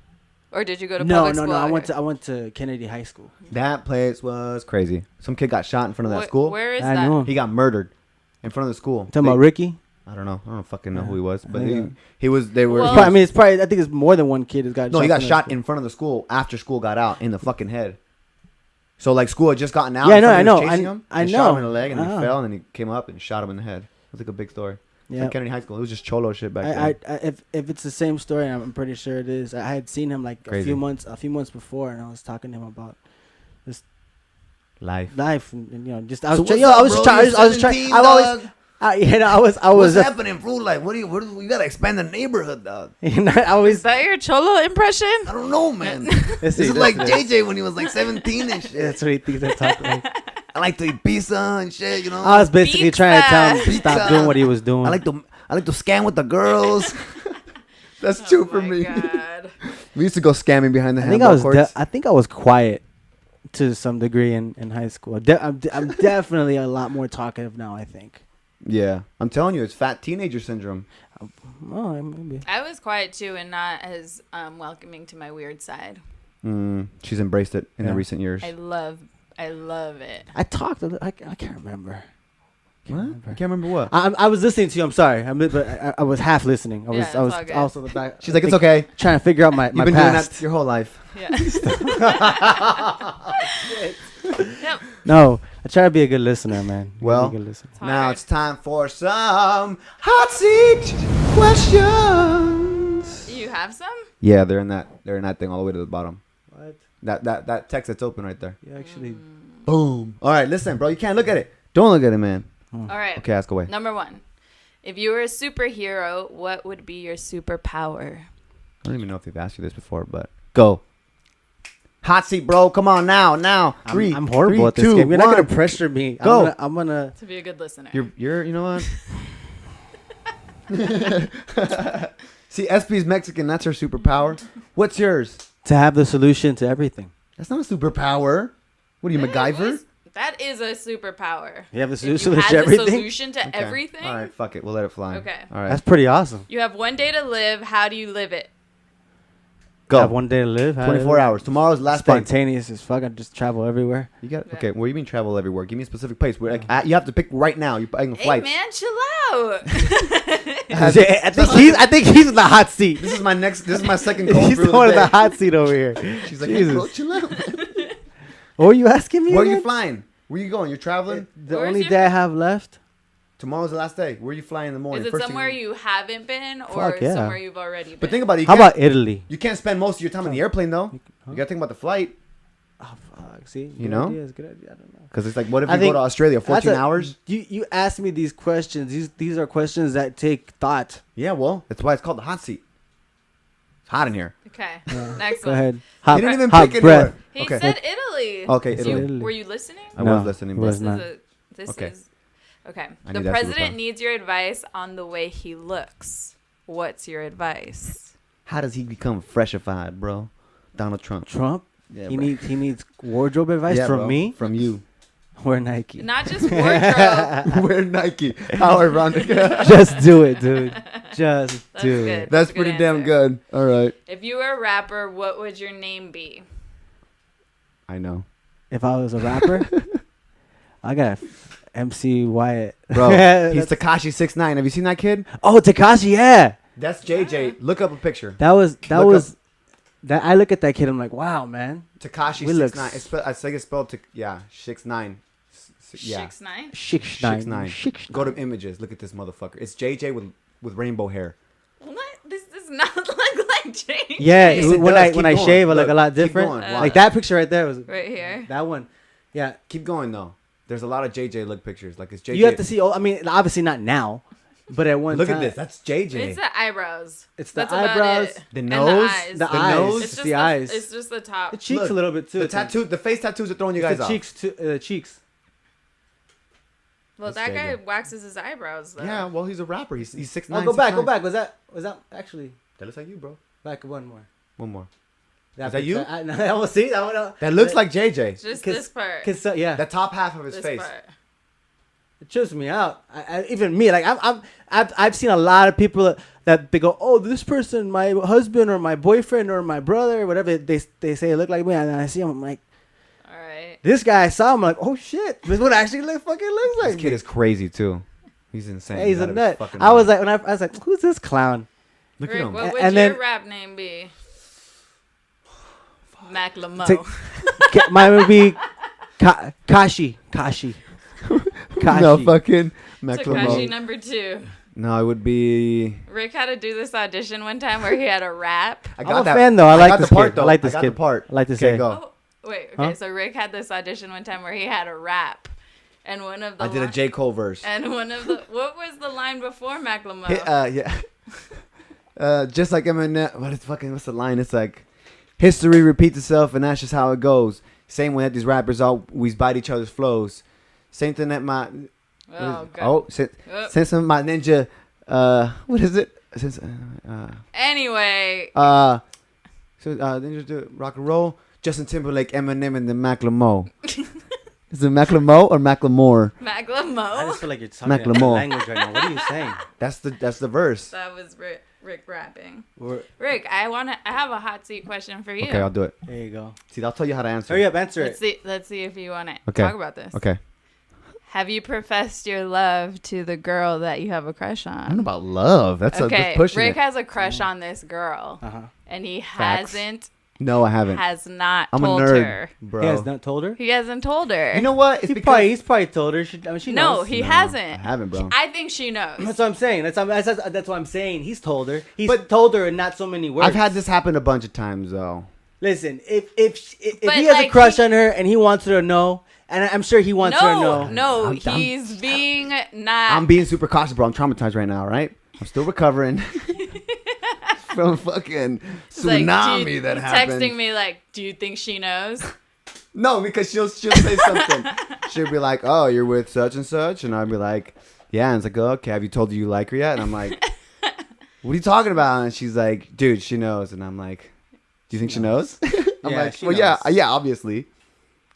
or did you go to public school? No. I went to Kennedy High School. That place was crazy. Some kid got shot in front of that school. Where is I that? know. He got murdered in front of the school. Talking about Ricky. I don't know. I don't fucking know who he was, but Yeah. he was. They were. Well, I mean, it's probably. I think it's more than one kid who got. No, he got shot in. in front of the school after school got out in the fucking head. So like school had just gotten out. Yeah, and I somebody know. was chasing him, I and know. Shot him in the leg, and he Oh. fell, and then he came up and shot him in the head. It was like a big story. Yeah. Like Kennedy High School. It was just cholo shit back then. If it's the same story, I'm pretty sure it is. I had seen him like Crazy. a few months before, and I was talking to him about Life. and just I So was what's trying. up, I was bro? trying. You're I was trying. 17, I always. dog. I was. What's happening, bro? Like, what do you gotta expand the neighborhood, dog? I always. Is that your Cholo impression? I don't know, man. Let's This see, is let's like see. JJ when he was like 17 and shit. That's what he thinks I talk like. I like to eat pizza and shit, you know. I was basically trying to tell him to Pizza. stop doing what he was doing. I like to scam with the girls. That's true for my me. God. We used to go scamming behind the I think handball courts. I think I was quiet to some degree in high school. I'm definitely a lot more talkative now, I think. Yeah, I'm telling you, it's fat teenager syndrome. Oh, maybe. I was quiet too and not as welcoming to my weird side. She's embraced it in the Yeah. recent years. I love it. I talked. I can't remember. What? I can't remember what. I was listening to you. I'm sorry. But I was half listening. I Yeah, was it's all good. also the back. She's like, it's okay. Trying to figure out my You've been doing past. that your whole life. Yeah. Yep. No, I try to be a good listener, man. Well, be a good listener. Now hard. it's time for some hot seat questions. You have some? Yeah, they're in that thing all the way to the bottom. What? That text that's open right there. You actually. Boom. All right, listen, bro. You can't look at it. Don't look at it, man. All right. Okay, ask away. Number 1. If you were a superhero, what would be your superpower? I don't even know if they've asked you this before, but go. Hot seat, bro. Come on now. I'm horrible three, at this two, game. You're not gonna one. pressure me. Go. I'm gonna. To be a good listener. You're. You know what? See, SP's Mexican. That's her superpower. What's yours? To have the solution to everything. That's not a superpower. What are you, MacGyver? That is a superpower. You have the If you solution had to the everything. solution to Okay. everything. All right, fuck it. We'll let it fly. Okay. All right. That's pretty awesome. You have one day to live. How do you live it? Go. Have one day to live. 24 hours. Tomorrow's the last day. Spontaneous as fuck. I just travel everywhere. You got Yeah. okay. Where you mean travel everywhere? Give me a specific place. Where like you have to pick right now. You're buying Hey flights. man, chill out. I think he's in the hot seat. This is my second cold He's brew the one in of the the day. hot seat over here. She's like, hey, bro, Jesus. chill out, man. What were you asking me? Where are you again? flying? Where you going? You're traveling? The Where's only your- day I have left. Tomorrow's the last day. Where are you flying in the morning? Is it First somewhere thing you haven't been or Fuck, yeah. somewhere you've already been? But think about it. You How can't- about Italy? You can't spend most of your time in the airplane though. You gotta think about the flight. Oh fuck! See, You know? Good idea. I don't know. Because it's like, what if I you go think to Australia? 14 That's hours? You asked me these questions. These are questions that take thought. Yeah, well, that's why it's called the hot seat. It's hot in here. Okay. Next Go one. ahead. He didn't even hot pick breath. anywhere. He Okay. said Italy. Okay, It's Italy. Italy. Were you listening? I No, was listening. was But not. This Okay. is okay. I The need that president superpower. needs your advice on the way he looks. What's your advice? how does he become freshified, bro? Donald Trump. Trump. Yeah, he bro. needs wardrobe advice Yeah, from bro. me. From you. Wear Nike. Not just wardrobe. Wear Nike. How ironic. Just do it, dude. Just That's do good. it. That's a good pretty damn answer. good. All right. If you were a rapper, what would your name be? I know. If I was a rapper, I got MC Wyatt. Bro, he's That's- Tekashi 6ix9ine. Have you seen that kid? oh, Tekashi, yeah. That's JJ. Look up a picture. That was Look up- that. I look at that kid. I'm like, wow, man. Tekashi We look 6ix9ine. I think it's spelled 6ix9ine. Yeah. 6ix9ine? 6ix9ine. Go to images. Look at this motherfucker. It's JJ with rainbow hair. What? This does not look like JJ. Yeah, Yes, it when does. I Keep when I going. shave, I look Look, a lot keep different. going. Watch. Like that picture right there was Right here. that one. Yeah, Keep going though. There's a lot of JJ look pictures. Like it's JJ. you have to see. Oh, I mean, obviously not now, but at one Look time. at this. That's JJ. It's the eyebrows. It's the That's about eyebrows, it. the And nose, the eyes. the The eyes, nose, It's just the eyes, It's just the top. the cheeks Look, a little bit too. the It's like- tattoo, the face tattoos are throwing you it's guys the off. cheeks too. The cheeks. Well, That's that guy JJ. waxes his eyebrows though. Yeah, well, he's a rapper. He's 6ix9ine. Oh, go back, 6ix9ine. go back. Was that actually That looks like you, bro. back one more? One more. That Is that you? I will see that one. That looks like JJ. Just 'Cause- this part. Yeah, The top half of his This face. part. it trips me out. Even me, like I've seen a lot of people that they go, oh, this person, my husband or my boyfriend or my brother, or whatever they say look like me, and I see him, I'm like, All right. this guy I saw him, like, oh shit, this one actually fucking looks like This kid me. is crazy too. He's insane. Hey, he's a out of his nut. fucking I was mind. like, I was like, who's this clown? Look at Rick, him. what would And your then- rap name be? Macklemore. Take- Mine would be Kashi. Kashi. No fucking Takashi Macklemore. number 2. No, it would be. Rick had to do this audition one time where he had a rap. I I'm a fan though. I like got this the part kid. though. I like this got kid. the part. I like this Okay, kid. go. Oh, wait. Okay, Huh? so Rick had this audition one time where he had a rap. And one of the I did a J. Cole verse. And one of the what was the line before Macklemore? Yeah. Just like Eminem. What's the line? It's like, history repeats itself, and that's just how it goes. Same way that these rappers always bite each other's flows. Same thing that my. Oh god. Oh, since my ninja. What is it? Since Anyway, ninja do rock and roll. Justin Timberlake, Eminem, and the Macklemore. Is it Macklemore or Macklemore? I Macklemore. just feel like you're talking about Macklemore. language right now. What are you saying? That's the verse. That was Rick rapping. We're- Rick, I have a hot seat question for you. Okay, I'll do it. There you go. See, I'll tell you how to answer. Hurry up, answer Let's it. see if you want to Okay. talk about this. Okay. Have you professed your love to the girl that you have a crush I don't know on? about love. That's Okay, pushing Rick it. has a crush on this girl, Uh huh. and he Facts. has I haven't. not I'm told a nerd, her. bro. He has not told her. He hasn't told her. You know what? It's He's probably told her. She knows. no, he No, hasn't. I haven't, bro. I think she knows. That's what I'm saying. That's what I'm saying. He's told her. He's But- told her in not so many words. I've had this happen a bunch of times though. Listen, if But, he has a like, crush on her and he wants her to know, and I'm sure he wants her to know. No, I'm- he's being not. I'm being super cautious, bro. I'm traumatized right now, right? I'm still recovering from fucking He's like, tsunami do you- that he's happened. texting me like, "Do you think she knows?" No, because she'll say something. She'll be like, "Oh, you're with such and such," and I'll be like, "Yeah." And it's like, "Oh, okay. Have you told her you like her yet?" And I'm like, "What are you talking about?" And she's like, "Dude, she knows." And I'm like, "Do you think she knows?" I'm Yeah, like, she "Well, knows. yeah, obviously."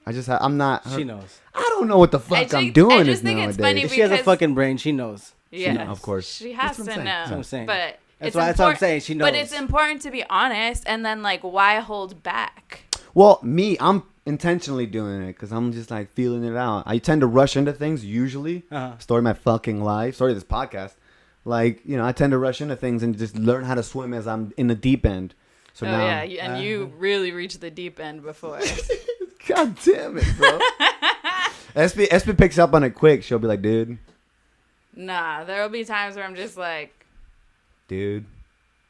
I'm not. She knows. I don't know what the fuck I'm doing. I just think nowadays. it's funny If she has a because- fucking brain, she knows. Yeah, knows, of course. She has That's what to I'm saying. know. That's what I'm saying. But That's what I'm saying. She knows. But it's important to be honest, and then like, why hold back? Well, I'm intentionally doing it because I'm just like feeling it out. I tend to rush into things usually. Uh-huh. Story of my fucking life. Story of this podcast. Like, I tend to rush into things and just learn how to swim as I'm in the deep end. So Oh now, yeah, and you really reached the deep end before. God damn it, bro. SB picks up on it quick. She'll be like, dude, Nah, there will be times where I'm just like, dude.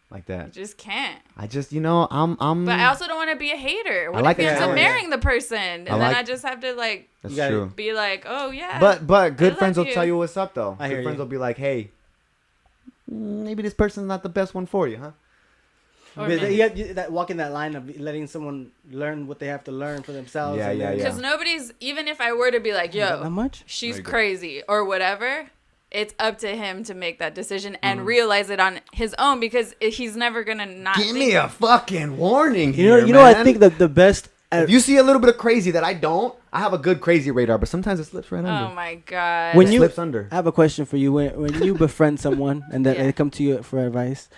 like You that. just can't. I just, I'm. But I also don't want to be a hater. What like if he ends that. up marrying the person? And then I just have to, like, That's You gotta true. be like, oh, yeah. But good I friends will love tell you. you what's up, though. I hear Good friends you. will be like, hey, maybe this person's not the best one for you, huh? Or But maybe- you have that walking that line of letting someone learn what they have to learn for themselves. Yeah, and yeah, then- yeah. Because nobody's, even if I were to be like, Not yo, much. she's There you go. crazy or whatever, it's up to him to make that decision and Mm-hmm. realize it on his own because he's never going to not Give think me a fucking warning You know, here, you know. I man. think that the best. If you see a little bit of crazy that I don't, I have a good crazy radar, but sometimes it slips right under. Oh my God. When It you- slips under. I have a question for you. When you befriend someone and that Yeah. they come to you for advice,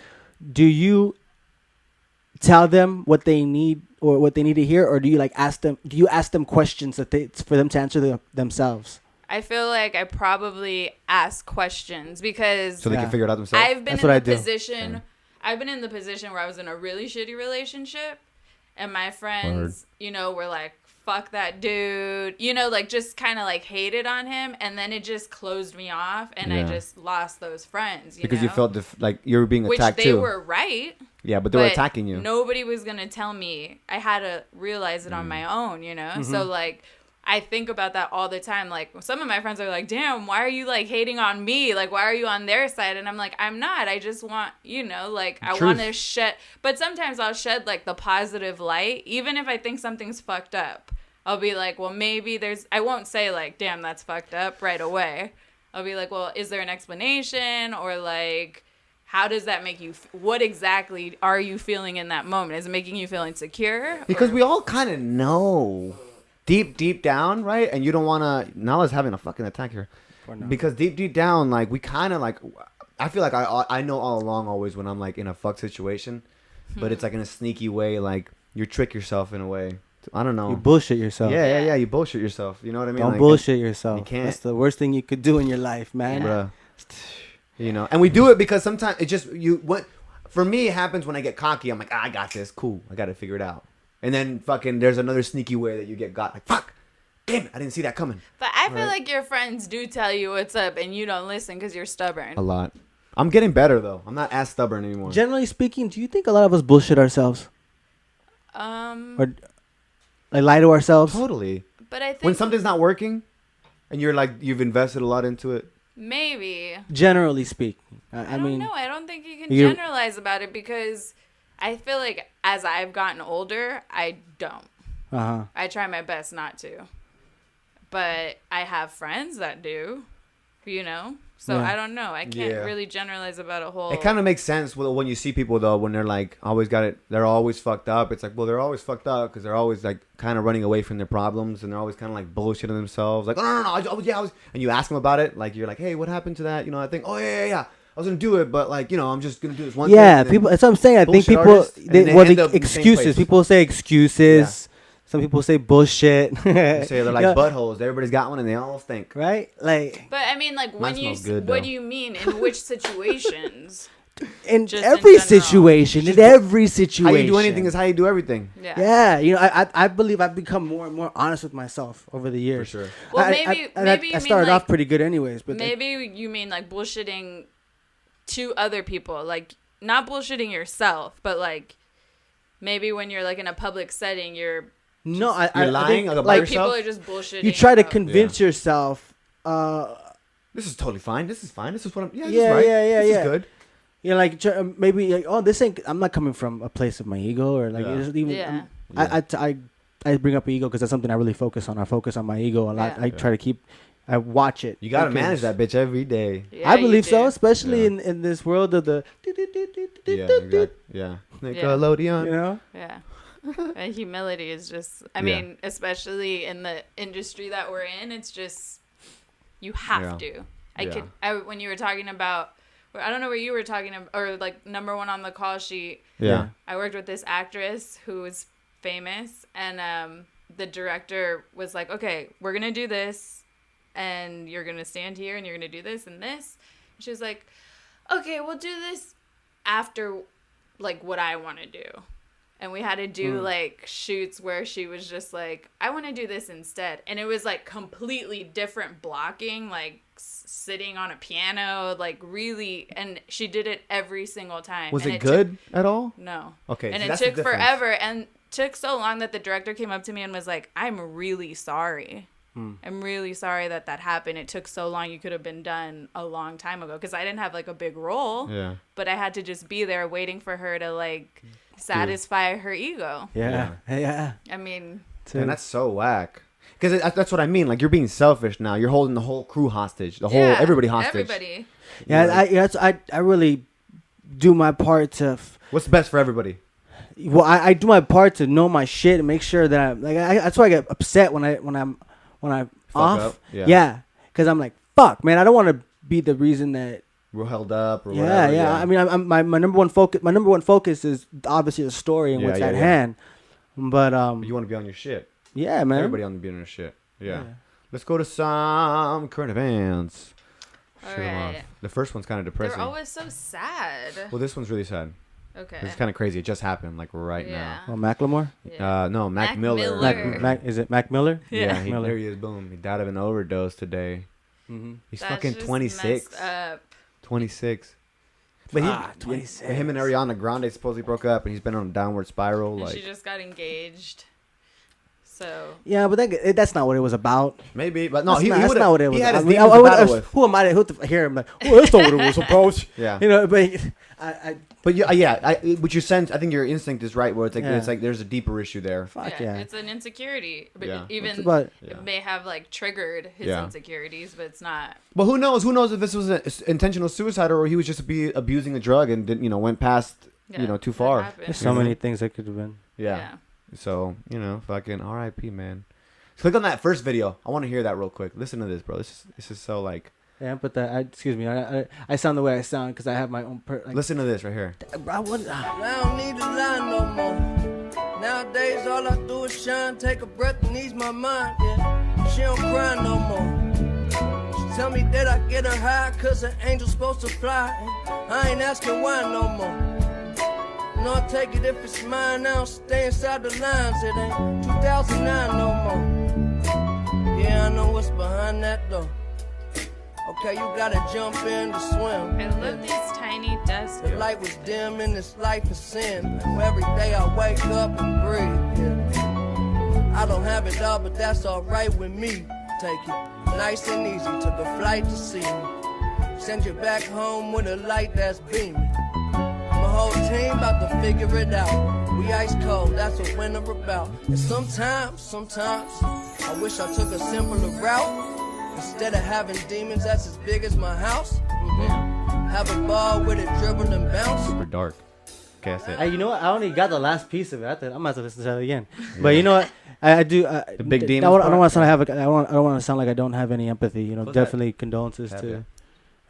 do you tell them what they need or what they need to hear, or do you like ask them? Do you ask them questions that for them to answer themselves? I feel like I probably ask questions because So they Yeah. can figure it out themselves. I've been That's what I in do. the position. I've been in the position where I was in a really shitty relationship, and my friends, were like, "Fuck that dude," like just kind of like hated on him, and then it just closed me off, and I Yeah. just lost those friends. Because you felt like you were being which attacked they too. were right. Yeah, but they were but attacking you. Nobody was gonna tell me. I had to realize it on my own, So like, I think about that all the time. Like, some of my friends are like, "Damn, why are you like hating on me? Like, why are you on their side?" And I'm like, "I'm not. I just want, like, I Truth. want to shed." But sometimes I'll shed like the positive light, even if I think something's fucked up. I'll be like, "Well, maybe there's." I won't say like, "Damn, that's fucked up" right away. I'll be like, "Well, is there an explanation?" Or like, how does that make you? What exactly are you feeling in that moment? Is it making you feel insecure? Because Or- we all kind of know deep down, right? And you don't want to. Nala's having a fucking attack here. Because deep down, like, we kind of like. I feel like I know all along always when I'm like in a fuck situation, but it's like in a sneaky way, like you trick yourself in a way. I don't know. You bullshit yourself. Yeah. You bullshit yourself. You know what I mean? Don't Like, bullshit yourself. you can't. That's the worst thing you could do in your life, man. bruh. And we do it because sometimes it just for me it happens when I get cocky. I'm like, I got this, cool, I got to figure it out. And then fucking there's another sneaky way that you get got, like, fuck, damn it, I didn't see that coming. But I feel like your friends do tell you what's up, and you don't listen because you're stubborn. A lot. I'm getting better though. I'm not as stubborn anymore. Generally speaking, do you think a lot of us bullshit ourselves or like lie to ourselves? Totally. But I think When something's not working, and you're like you've invested a lot into it. maybe. Generally speaking, I don't know. I don't think you can you- generalize about it because I feel like as I've gotten older, I don't. Uh-huh. I try my best not to. But I have friends that do, So Yeah. I don't know. I can't Yeah. really generalize about a whole. It kind of makes sense when you see people though when they're like always got it. They're always fucked up. It's like, well, they're always fucked up because they're always like kind of running away from their problems and they're always kind of like bullshitting themselves. Like, oh no, I was. And you ask them about it, like you're like, hey, what happened to that? I think, oh yeah. I was gonna do it, but like, I'm just gonna do this one. Yeah, thing. people. That's what I'm saying. I think bullshit people. artists, and they end up in the same Excuses. place. People say excuses. Some people say bullshit. They say they're like Yeah, buttholes. Everybody's got one, and they all stink. right? Like But I mean, like, when Mine smells good, what though. do you mean? In which situations? in Just in every general. situation, in every situation. How you do anything is how you do everything. Yeah. Yeah, I believe I've become more and more honest with myself over the years. For sure. Well, I maybe you started mean, off like, pretty good, anyways. But maybe you mean like bullshitting to other people, like not bullshitting yourself, but like maybe when you're like in a public setting, you're no, I You're lying think, about like yourself? people are just bullshitting. you try to about- convince yourself. This is totally fine. This is fine. This is what I'm. Yeah, this Yeah, is right. yeah, This yeah. is good. Like maybe like, oh, this ain't. I'm not coming from a place of my ego or like Yeah. it's even. Yeah. I bring up ego because that's something I really focus on. I focus on my ego a lot. Yeah. I try to keep. I watch it. You gotta because manage that bitch every day. Yeah, I you believe so, do. especially Yeah. in this world of the. Yeah, exactly. Yeah. Nickelodeon. You know. Yeah. And humility is just, I Yeah. mean, especially in the industry that we're in, it's just, you have Yeah. to. When you were talking about, I don't know what you were talking about, or like number one on the call sheet, Yeah. I worked with this actress who was famous, and the director was like, okay, we're going to do this, and you're going to stand here, and you're going to do this and this. And she was like, okay, we'll do this after, like, what I want to do. And we had to do like shoots where she was just like, I want to do this instead. And it was like completely different blocking, like sitting on a piano, like really. And she did it every single time. Was and it good at all? No. Okay. And so it that's the took difference. forever. And took so long that the director came up to me and was like, I'm really sorry. I'm really sorry that happened. It took so long. You could have been done a long time ago. Because I didn't have like a big role. Yeah. But I had to just be there waiting for her to like satisfy her ego. Yeah. I mean, And that's so whack. Because that's what I mean. Like, you're being selfish now. You're holding the whole crew hostage. Everybody hostage. Everybody. Yeah, I really do my part to. What's best for everybody? Well, I do my part to know my shit and make sure that I'm like. That's why I get upset when I'm off. Up. Yeah. Because I'm like, fuck, man. I don't want to be the reason that. We're held up or Yeah, whatever. yeah. I mean, my number one focus. My number one focus is obviously the story and what's at hand. But You want to be on your shit. yeah, man. Everybody on the shit. Yeah. Let's go to some current events. All Shoot 'em off. right. The first one's kind of depressing. They're always so sad. Well, this one's really sad. Okay. It's kind of crazy. It just happened, like right Yeah. Oh, Macklemore. Yeah. now. No, Mac Mac Miller. Miller. Is it Mac Miller? Yeah. Miller. There he is. Boom. He died of an overdose today. Mm-hmm. He's That's fucking just 26. messed up. 26. But he, 26. him and Ariana Grande supposedly broke up, and he's been on a downward spiral. And Like she just got engaged. So. Yeah, but that's not what it was about. maybe, but no, That's not what it was. He had his I mean, demons to battle with. who am I to hear him like, oh, that's not what it was about. Yeah. You know, but But what you sense, I think your instinct is right. Where it's like there's a deeper issue there. fuck Yeah, yeah. it's an insecurity. But Yeah. even But it may have like triggered his Yeah. insecurities, but it's not. But who knows? Who knows if this was an intentional suicide or he was just abusing a drug and didn't, went past, too that far. happened. there's so many things that could have been. Yeah. So fucking R.I.P. man. Click on that first video. I want to hear that real quick. Listen to this, bro. This is so like. Yeah, but excuse me, I sound the way I sound because I have my own. Listen to this right here. I I don't need to lie no more. Nowadays, all I do is shine, take a breath and ease my mind. Yeah, she don't cry no more. She tell me that I get her high, cause an angel's supposed to fly. And I ain't asking why no more. No, I take it if it's mine, I don't stay inside the lines. It ain't 2009 no more. Yeah, I know what's behind that door. Okay, you gotta jump in to swim. I love these tiny desks. The light was dim and this life is sin. And every day I wake up and breathe. Yeah. I don't have it all, but that's alright with me. Take it nice and easy. Took a flight to see me. Send you back home with a light that's beaming. My whole team about to figure it out. We ice cold, that's what winter about. And sometimes, I wish I took a simpler route. Instead of having demons that's as big as my house, have a ball with it, dribble and bounce. Super dark. Okay, that's it. you know what? I only got the last piece of it. I'm gonna have to listen to that again. But you know what? I do. The big demons I don't part? want to sound I don't want to sound like I don't have any empathy. You know, What's that? definitely condolences Have to ya?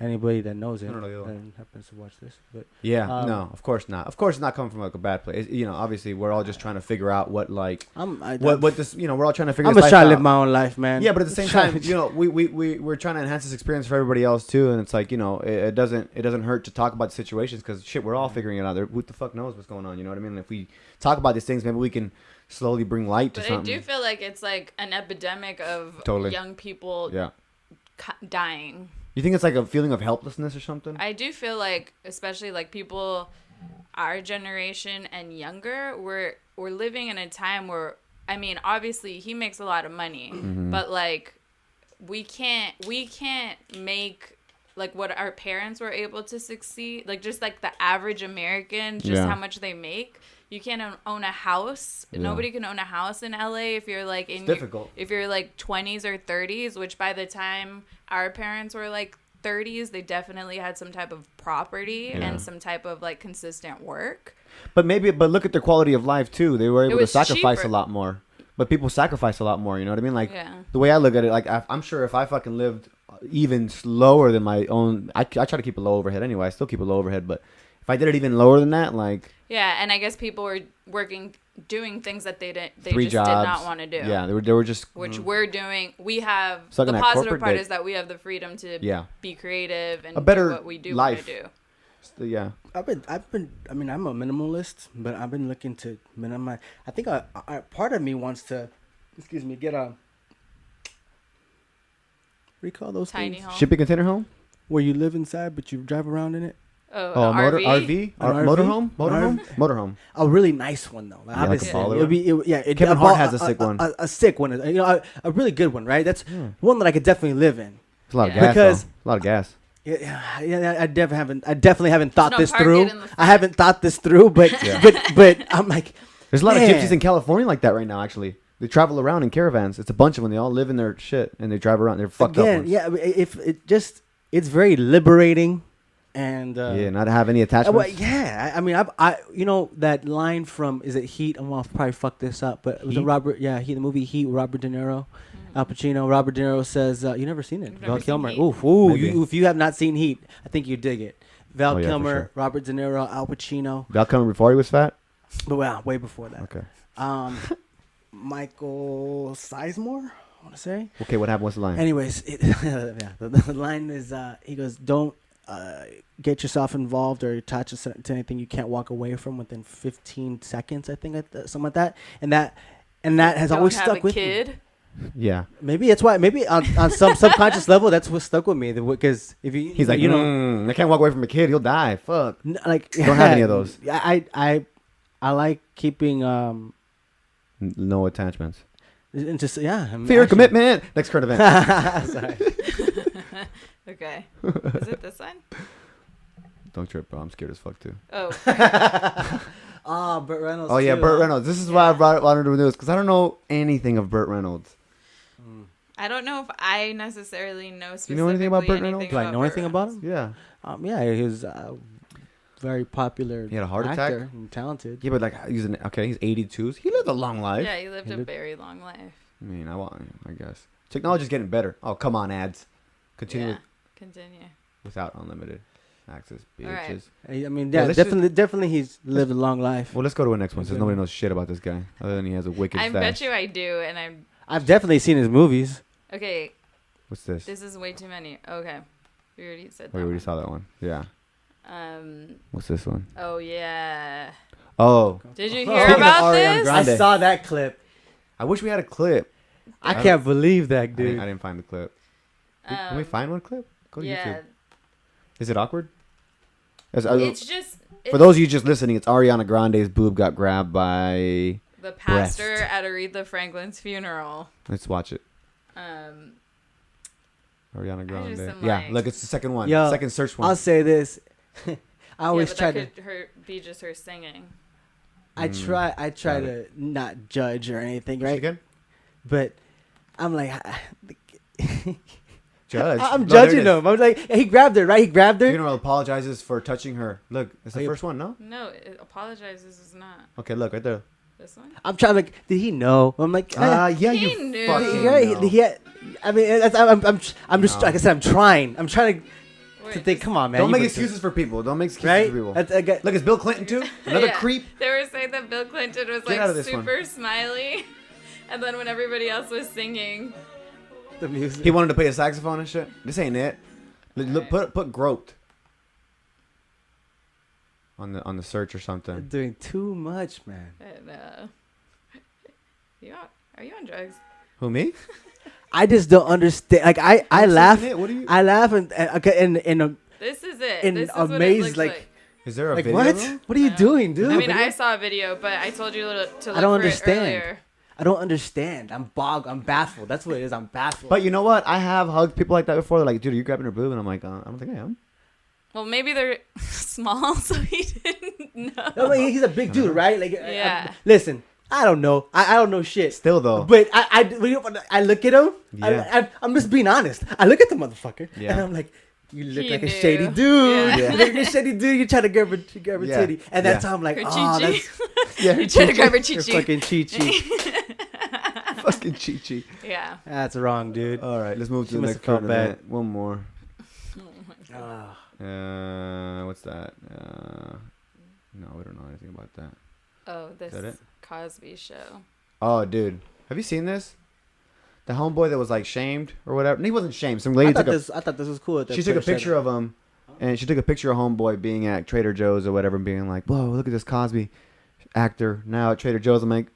anybody that knows it No, the other one. and happens to watch this. But Yeah, Um, of course not. Of course, it's not coming from like a bad place. Obviously, we're all just trying to figure out what what this. We're all trying to figure. I'm this just trying to life live out. my own life, man. Yeah, but at the same time, we're trying to enhance this experience for everybody else too, and it's like it doesn't hurt to talk about the situations because shit, we're all figuring it out. Who the fuck knows what's going on? You know what I mean? If we talk about these things, maybe we can slowly bring light to But something. I do feel like it's like an epidemic of Totally. young people Yeah. dying. You think it's like a feeling of helplessness or something? I do feel like, especially like people our generation and younger, we're living in a time where, I mean, obviously he makes a lot of money, but like we can't make like what our parents were able to succeed, like just like the average American, just how much they make. You can't own a house. Yeah. Nobody can own a house in LA if you're like in difficult. if you're like 20s or 30s, which by the time our parents were like 30s, they definitely had some type of property and some type of like consistent work. But look at their quality of life too. They were able to was sacrifice cheaper. a lot more. But people sacrifice a lot more. You know what I mean? Like Yeah. the way I look at it, like I'm sure if I fucking lived even lower than my own, I try to keep a low overhead anyway. I still keep a low overhead, but if I did it even lower than that, like Yeah, and I guess people were doing things that they three just jobs, did not want to do. Yeah, they were just Which we're doing. We have Sucking the that positive corporate part dick. is that we have the freedom to Yeah. be creative and A better do what we do life. want to do. Yeah. I mean, I'm a minimalist, but I've been looking to minimize. I think part of me wants to, get a. What do you call those Tiny things? home. Shipping container home? Where you live inside, but you drive around in it. Oh, motor RV? Motorhome? RV? Motorhome. A really nice one though. like a Obviously, baller? Kevin Hart has a sick one. A sick one. A really good one, right? That's one that I could definitely live in. It's a lot of Yeah. gas. Because- A lot of gas. Yeah, I definitely haven't thought no this park through. it in the I front. haven't thought this through, but but I'm like, There's a lot of Man. gypsies in California like that right now, actually. They travel around in caravans. It's a bunch of them. They all live in their shit, and they drive around. They're fucked up ones. yeah, if it just, it's very liberating, and Not to have any attachments. well, yeah. I mean, I that line from, is it Heat? I'm gonna probably fuck this up, but it was a Heat? Robert. Yeah, the movie Heat with Robert De Niro, Al Pacino. Robert De Niro says, "You never seen it?" I've Val never seen Kilmer. Heat. Maybe. If you have not seen Heat, I think you dig it. Val Oh, yeah, for Kilmer, sure. Robert De Niro, Al Pacino. Val Kilmer before he was fat? But wow, way before that. Okay. Michael Sizemore, I want to say. Okay, what happened? What's the line? Anyways, the line is, he goes, don't get yourself involved or attach to anything you can't walk away from within 15 seconds, I think, something like that. And that has always stuck with me. Yeah. Maybe that's why. Maybe on some subconscious level, that's what stuck with me. Because if you, He's like, I can't walk away from a kid. He'll die. Fuck. like, Don't have any of those. I like keeping No attachments. and just I'm Fear actually- commitment. Next current event. Sorry. Okay. Is it this one? Don't trip, bro. I'm scared as fuck too. Oh. Burt Reynolds. Oh yeah, too, Burt huh? Reynolds. This is why I brought it on to the news because I don't know anything of Burt Reynolds. I don't know if I necessarily know You specifically know anything about Burt Reynolds? Do I know anything about him? Yeah. Yeah, he was very popular. He had a heart actor attack? and talented. Yeah, but like he's 82. He lived a long life. Yeah, he lived a very long life. I mean, I guess technology's getting better. Oh come on, ads. Continue Yeah. Continue. without unlimited access, bitches. All right. I mean, Yeah, yeah, let's definitely he's lived a long life. Well, let's go to the next one since nobody knows shit about this guy other than he has a wicked I stash. bet you I do, and I'm I've definitely seen his movies. okay. What's this? This is way too many. Okay, we already said Oh, we that. already saw that one. Yeah. one. What's this one? Oh yeah. Oh, Did you Oh. hear Speaking of about Ariana this? Grande. I saw that clip. I wish we had a clip. I can't believe that, I dude. didn't find the clip. Can we find one clip? Go to Yeah. YouTube. Is it awkward? It's just for those of you just listening, it's Ariana Grande's boob got grabbed by. the pastor breast. at Aretha Franklin's funeral. Let's watch it. Ariana just Grande. am Yeah, like- look, it's the second one. Yo, Second search one. I'll say this. I always yeah, but try that to. could be just her singing. I try got to not judge or anything, Right? right? Again? But I'm like, Judge. I'm No, there it judging is. him. I'm like, he grabbed her, right? He grabbed her. Funeral apologizes for touching her. Look, it's the Oh, yeah. first one, no? No, it apologizes is not Okay, look right there. this one. I'm trying to. Did he know? I'm like, Yeah, He you knew. fucking yeah, know. I mean, I'm just No. like I said, I'm trying to Wait, think. Come on, man. Don't you make put excuses for people. Don't make excuses right? for people. I get, Look, it's Bill Clinton too. Another Yeah. creep. They were saying that Bill Clinton was Get out of like this one. super smiley, and then when everybody else was singing, the music. He wanted to play a saxophone and shit. This ain't it. Look, put groped on the search or something. doing too much, man. and, are you on drugs? Who, me? I just don't understand. Like I I'm laugh. searching it. What do you? I laugh and okay, in a This is it. In This is amaze, what it looks like- like. Is there a like video? what? though? What are you No. doing, dude? I mean, I saw a video, but I told you to look I don't for understand. it earlier. I don't understand. I'm baffled. That's what it is. I'm baffled. But you know what? I have hugged people like that before. They're like, dude, are you grabbing her boob? And I'm like, I don't think I am. Well, maybe they're small, so he didn't know. No, like, he's a big dude, right? Like, Yeah. listen, I don't know. I don't know shit. Still though. But I look at him. Yeah. I'm just being honest. I look at the motherfucker, Yeah. and I'm like, you look He like a knew. shady dude. Yeah. Yeah. You look like a shady dude. You're trying to grab her Yeah. titty, and that's Yeah. how I'm like, Her oh, chi-chi. that's yeah, You trying to grab her your chi-chi. fucking chi-chi. fucking Chi-Chi. Yeah. That's wrong, dude. All right, let's move She to the must next have felt current bad. event. One more. Ah. What's that? No, we don't know anything about that. Oh, this that it? Cosby show. Oh, dude, have you seen this? The homeboy that was like shamed or whatever. And he wasn't shamed. Some lady I took thought this was cool. she took a picture of him and she took a picture of homeboy being at Trader Joe's or whatever, and being like, "Whoa, look at this Cosby actor now at Trader Joe's." I'm like,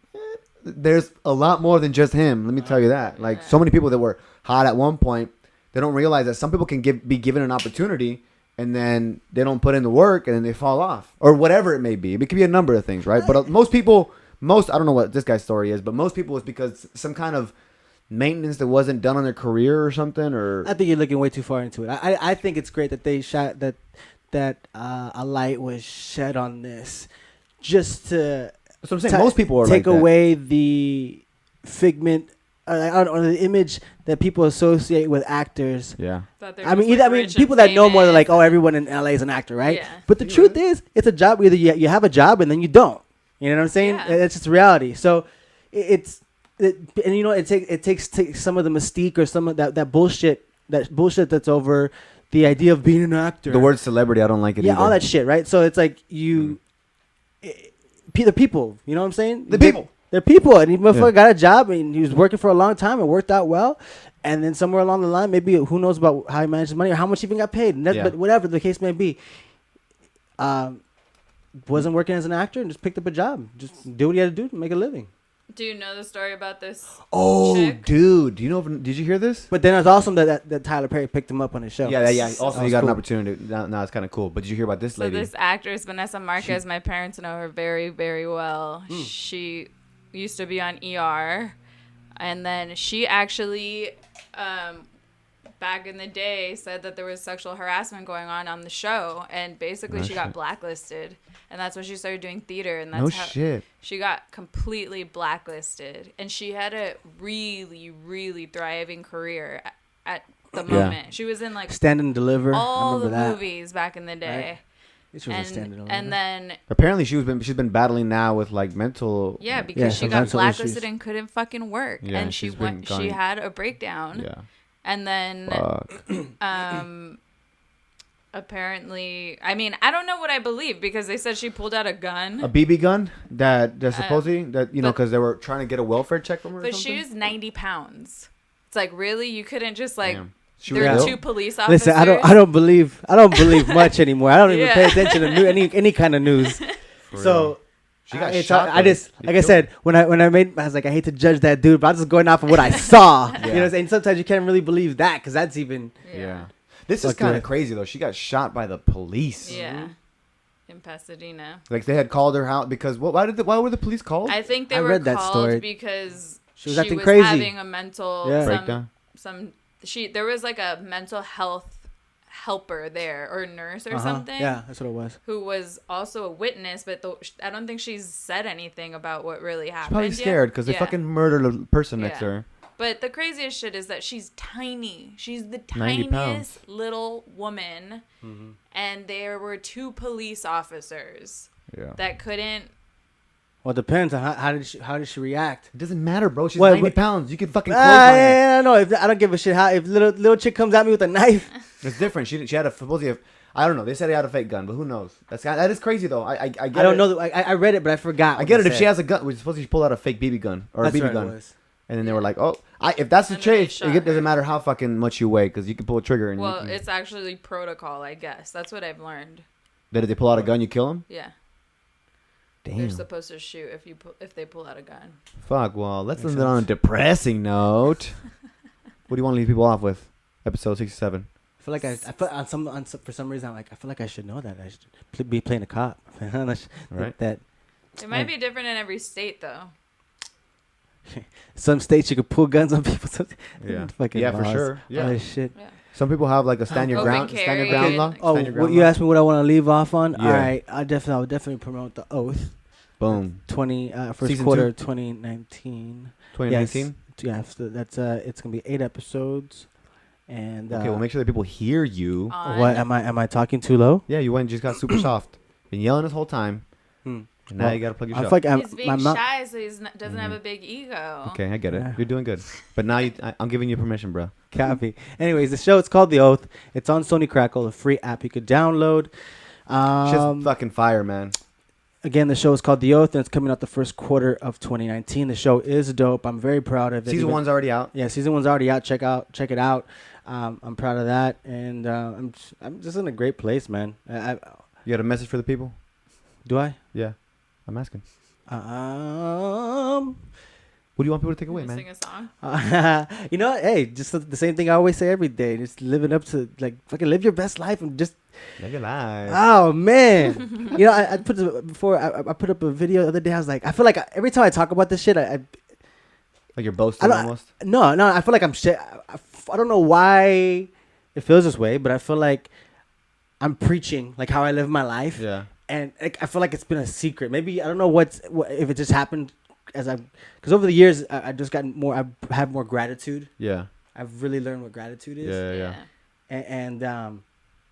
there's a lot more than just him. Let me tell you that. Like, so many people that were hot at one point, they don't realize that some people can be given an opportunity, and then they don't put in the work, and then they fall off, or whatever it may be. It could be a number of things, right? But most people, I don't know what this guy's story is, but most people, it's because some kind of maintenance that wasn't done on their career or something. Or I think you're looking way too far into it. I think it's great that they shot that a light was shed on this, just to. That's what I'm saying. Most people are take like away the figment or the image that people associate with actors. Yeah. I mean, people that know more, they're like, oh, everyone in LA is an actor, right? Yeah. But the truth is, it's a job. Either you have a job and then you don't. You know what I'm saying? Yeah. It's just reality. So it takes some of the mystique or some of that bullshit that's over the idea of being an actor. The word celebrity, I don't like it either. All that shit, right? So it's like the people, you know what I'm saying? People. They're people, and he motherfucker got a job, and he was working for a long time, and worked out well, and then somewhere along the line, maybe who knows about how he managed his money or how much he even got paid, but whatever the case may be, wasn't working as an actor and just picked up a job, just do what he had to do to make a living. Do you know the story about this? Oh, chick? dude, did you hear this? But then it's awesome that Tyler Perry picked him up on his show. Yeah. Also, That you got was an opportunity. Now it's kind of cool. But did you hear about this So lady? this actress, Vanessa Marquez, my parents know her very, very well. Hmm. She used to be on ER, and then she actually, back in the day, said that there was sexual harassment going on the show, and basically she got blacklisted, and that's when she started doing theater, and that's how shit. she got completely blacklisted, and she had a really, really thriving career at the moment. She was in like Stand and Deliver. all I the remember that. movies back in the day. Right. She was a Stand and Deliver. And then Apparently, she's been battling now with like mental. because she some got mental blacklisted issues. and couldn't fucking work, Yeah, and she she's been went. gone- She had a breakdown, Yeah. and then Fuck. apparently, I mean, I don't know what I believe because they said she pulled out a gun, A BB gun that supposedly but- because they were trying to get a welfare check from her. or but something? she was 90 pounds. It's like, really, you couldn't just like. Damn. She There was were ill? 2 police officers. Listen, I don't believe much anymore. I don't even Yeah. pay attention to any kind of news. For So real. She got it's shot. I though. just They like I killed said when I was like, I hate to judge that dude, but I'm just going off of what I saw. You know what I'm saying? Sometimes you can't really believe that because that's even. Yeah. This is Fuck kind yeah. of crazy though. She got shot by the police. Yeah. In Pasadena. Like they had called her out because why were the police called? I think they I were read that called story. because She was acting crazy. having a mental Breakdown. there was like a mental health helper there or nurse or something. Yeah, that's what it was. Who was also a witness, but I don't think she's said anything about what really happened. She's probably yet. scared because they Yeah. fucking murdered a person next to Yeah. her. But the craziest shit is that she's tiny. She's the 90 pounds. tiniest little woman, and there were 2 police officers Yeah. that couldn't. Well, it depends on how did she react. It doesn't matter, bro. She's What- 90 what- pounds. You can fucking clothesline her. Yeah, no. I don't give a shit. If little chick comes at me with a knife, It's different. She had a supposedly. I don't know. They said he had a fake gun, but who knows? that is crazy though. I get I don't it. know. I read it, but I forgot. I get it. If she has a gun, we're supposed to pull out a fake BB gun or That's a BB right, it gun, was. and then they were like, "Oh, if that's the And then they case, shot it doesn't her. matter how fucking much you weigh, because you can pull a trigger and Well, you it's actually protocol, I guess. That's what I've learned. If they pull out a gun, you kill them. Yeah, Damn. they're supposed to shoot if they pull out a gun. Fuck. Well, let's Makes end it on a sense. depressing note. What do you want to leave people off with? Episode 67. I feel like I feel for some reason I feel like I should know that. I should be playing a cop. Right. That It might be different in every state, though. some states you could pull guns on people. Yeah. Fucking Yeah, for laws. sure. Yeah. All this shit. Yeah. Some people have like a stand your Open ground, stand your carry ground and, law. like- Oh, Stand your ground you law. asked me what I want to leave off on. Yeah. All right, I would definitely promote the Oath. Boom. First Season quarter 2? 2019. 2019. Yes, that's it's gonna be 8 episodes. And Okay, well, make sure that people hear you. On- what am I talking too low? Yeah, you went and just got super soft. Been yelling this whole time. Hmm. And now Well, you gotta plug your I shit. feel like He's my being mouth. shy, so he doesn't have a big ego. Okay, I get it. Yeah. You're doing good. But now I'm giving you permission, bro. Copy. Anyways, the show it's called The Oath. It's on Sony Crackle, a free app you could download. Shit's fucking fire, man. again, the show is called The Oath, and it's coming out the first quarter of 2019. The show is dope. I'm very proud of it. Season 1's already out. Yeah, season 1's already out. Check it out. I'm proud of that, and I'm just in a great place, man. You got a message for the people? Do I? Yeah, I'm asking. What do you want people to take away, man? Sing a song. You know what? Hey, just the same thing I always say every day. Just living up to, like, fucking live your best life and just. Live your life. Oh, man. You know, I put I put up a video the other day. I was like, I feel like every time I talk about this shit, Like you're boasting almost? No, I feel like I'm shit. I don't know why it feels this way, but I feel like I'm preaching, like, how I live my life. Yeah. And like, I feel like it's been a secret. Maybe, I don't know what if it just happened because over the years I just gotten more. I have more gratitude. Yeah. I've really learned what gratitude is. Yeah. And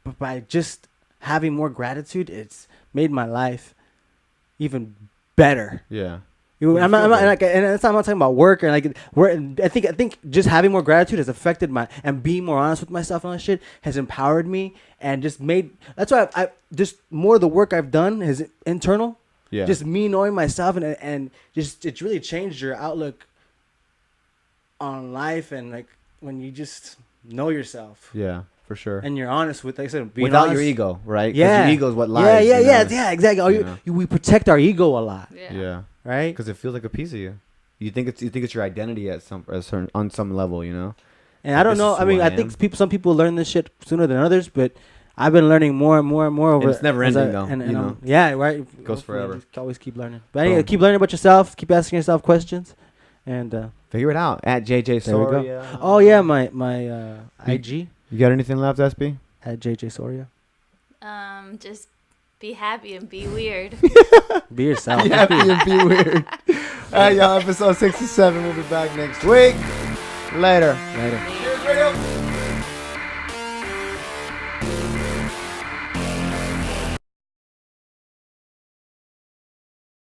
but by just having more gratitude, it's made my life even better. Yeah. I'm not like, and that's I'm not talking about work and like work. I think just having more gratitude has affected and being more honest with myself and all that shit has empowered me and just made. That's why I just more of the work I've done is internal. Yeah. Just me knowing myself and just it's really changed your outlook on life and like when you just know yourself. Yeah, for sure. And you're honest with, like I said, being without honest. your ego, right? 'Cause Yeah. your ego is what lies. Yeah, exactly. We protect our ego a lot, Yeah. right? Because it feels like a piece of you. You think it's your identity on some level, you know. And I don't This know. is I who mean, I I think some people learn this shit sooner than others, but I've been learning more and more and more over. And it's never ending, though, And you know? yeah, right. It goes forever. Just always keep learning. But anyway, Boom. keep learning about yourself. Keep asking yourself questions, and Figure it out at JJ there we Soria. go. Oh yeah, my IG You got anything left, SB? at JJ Soria. Just be happy and be weird. Be yourself. Be happy and be weird. All right, y'all. Episode 67. We'll be back next week. Later. Later. Cheers, radio.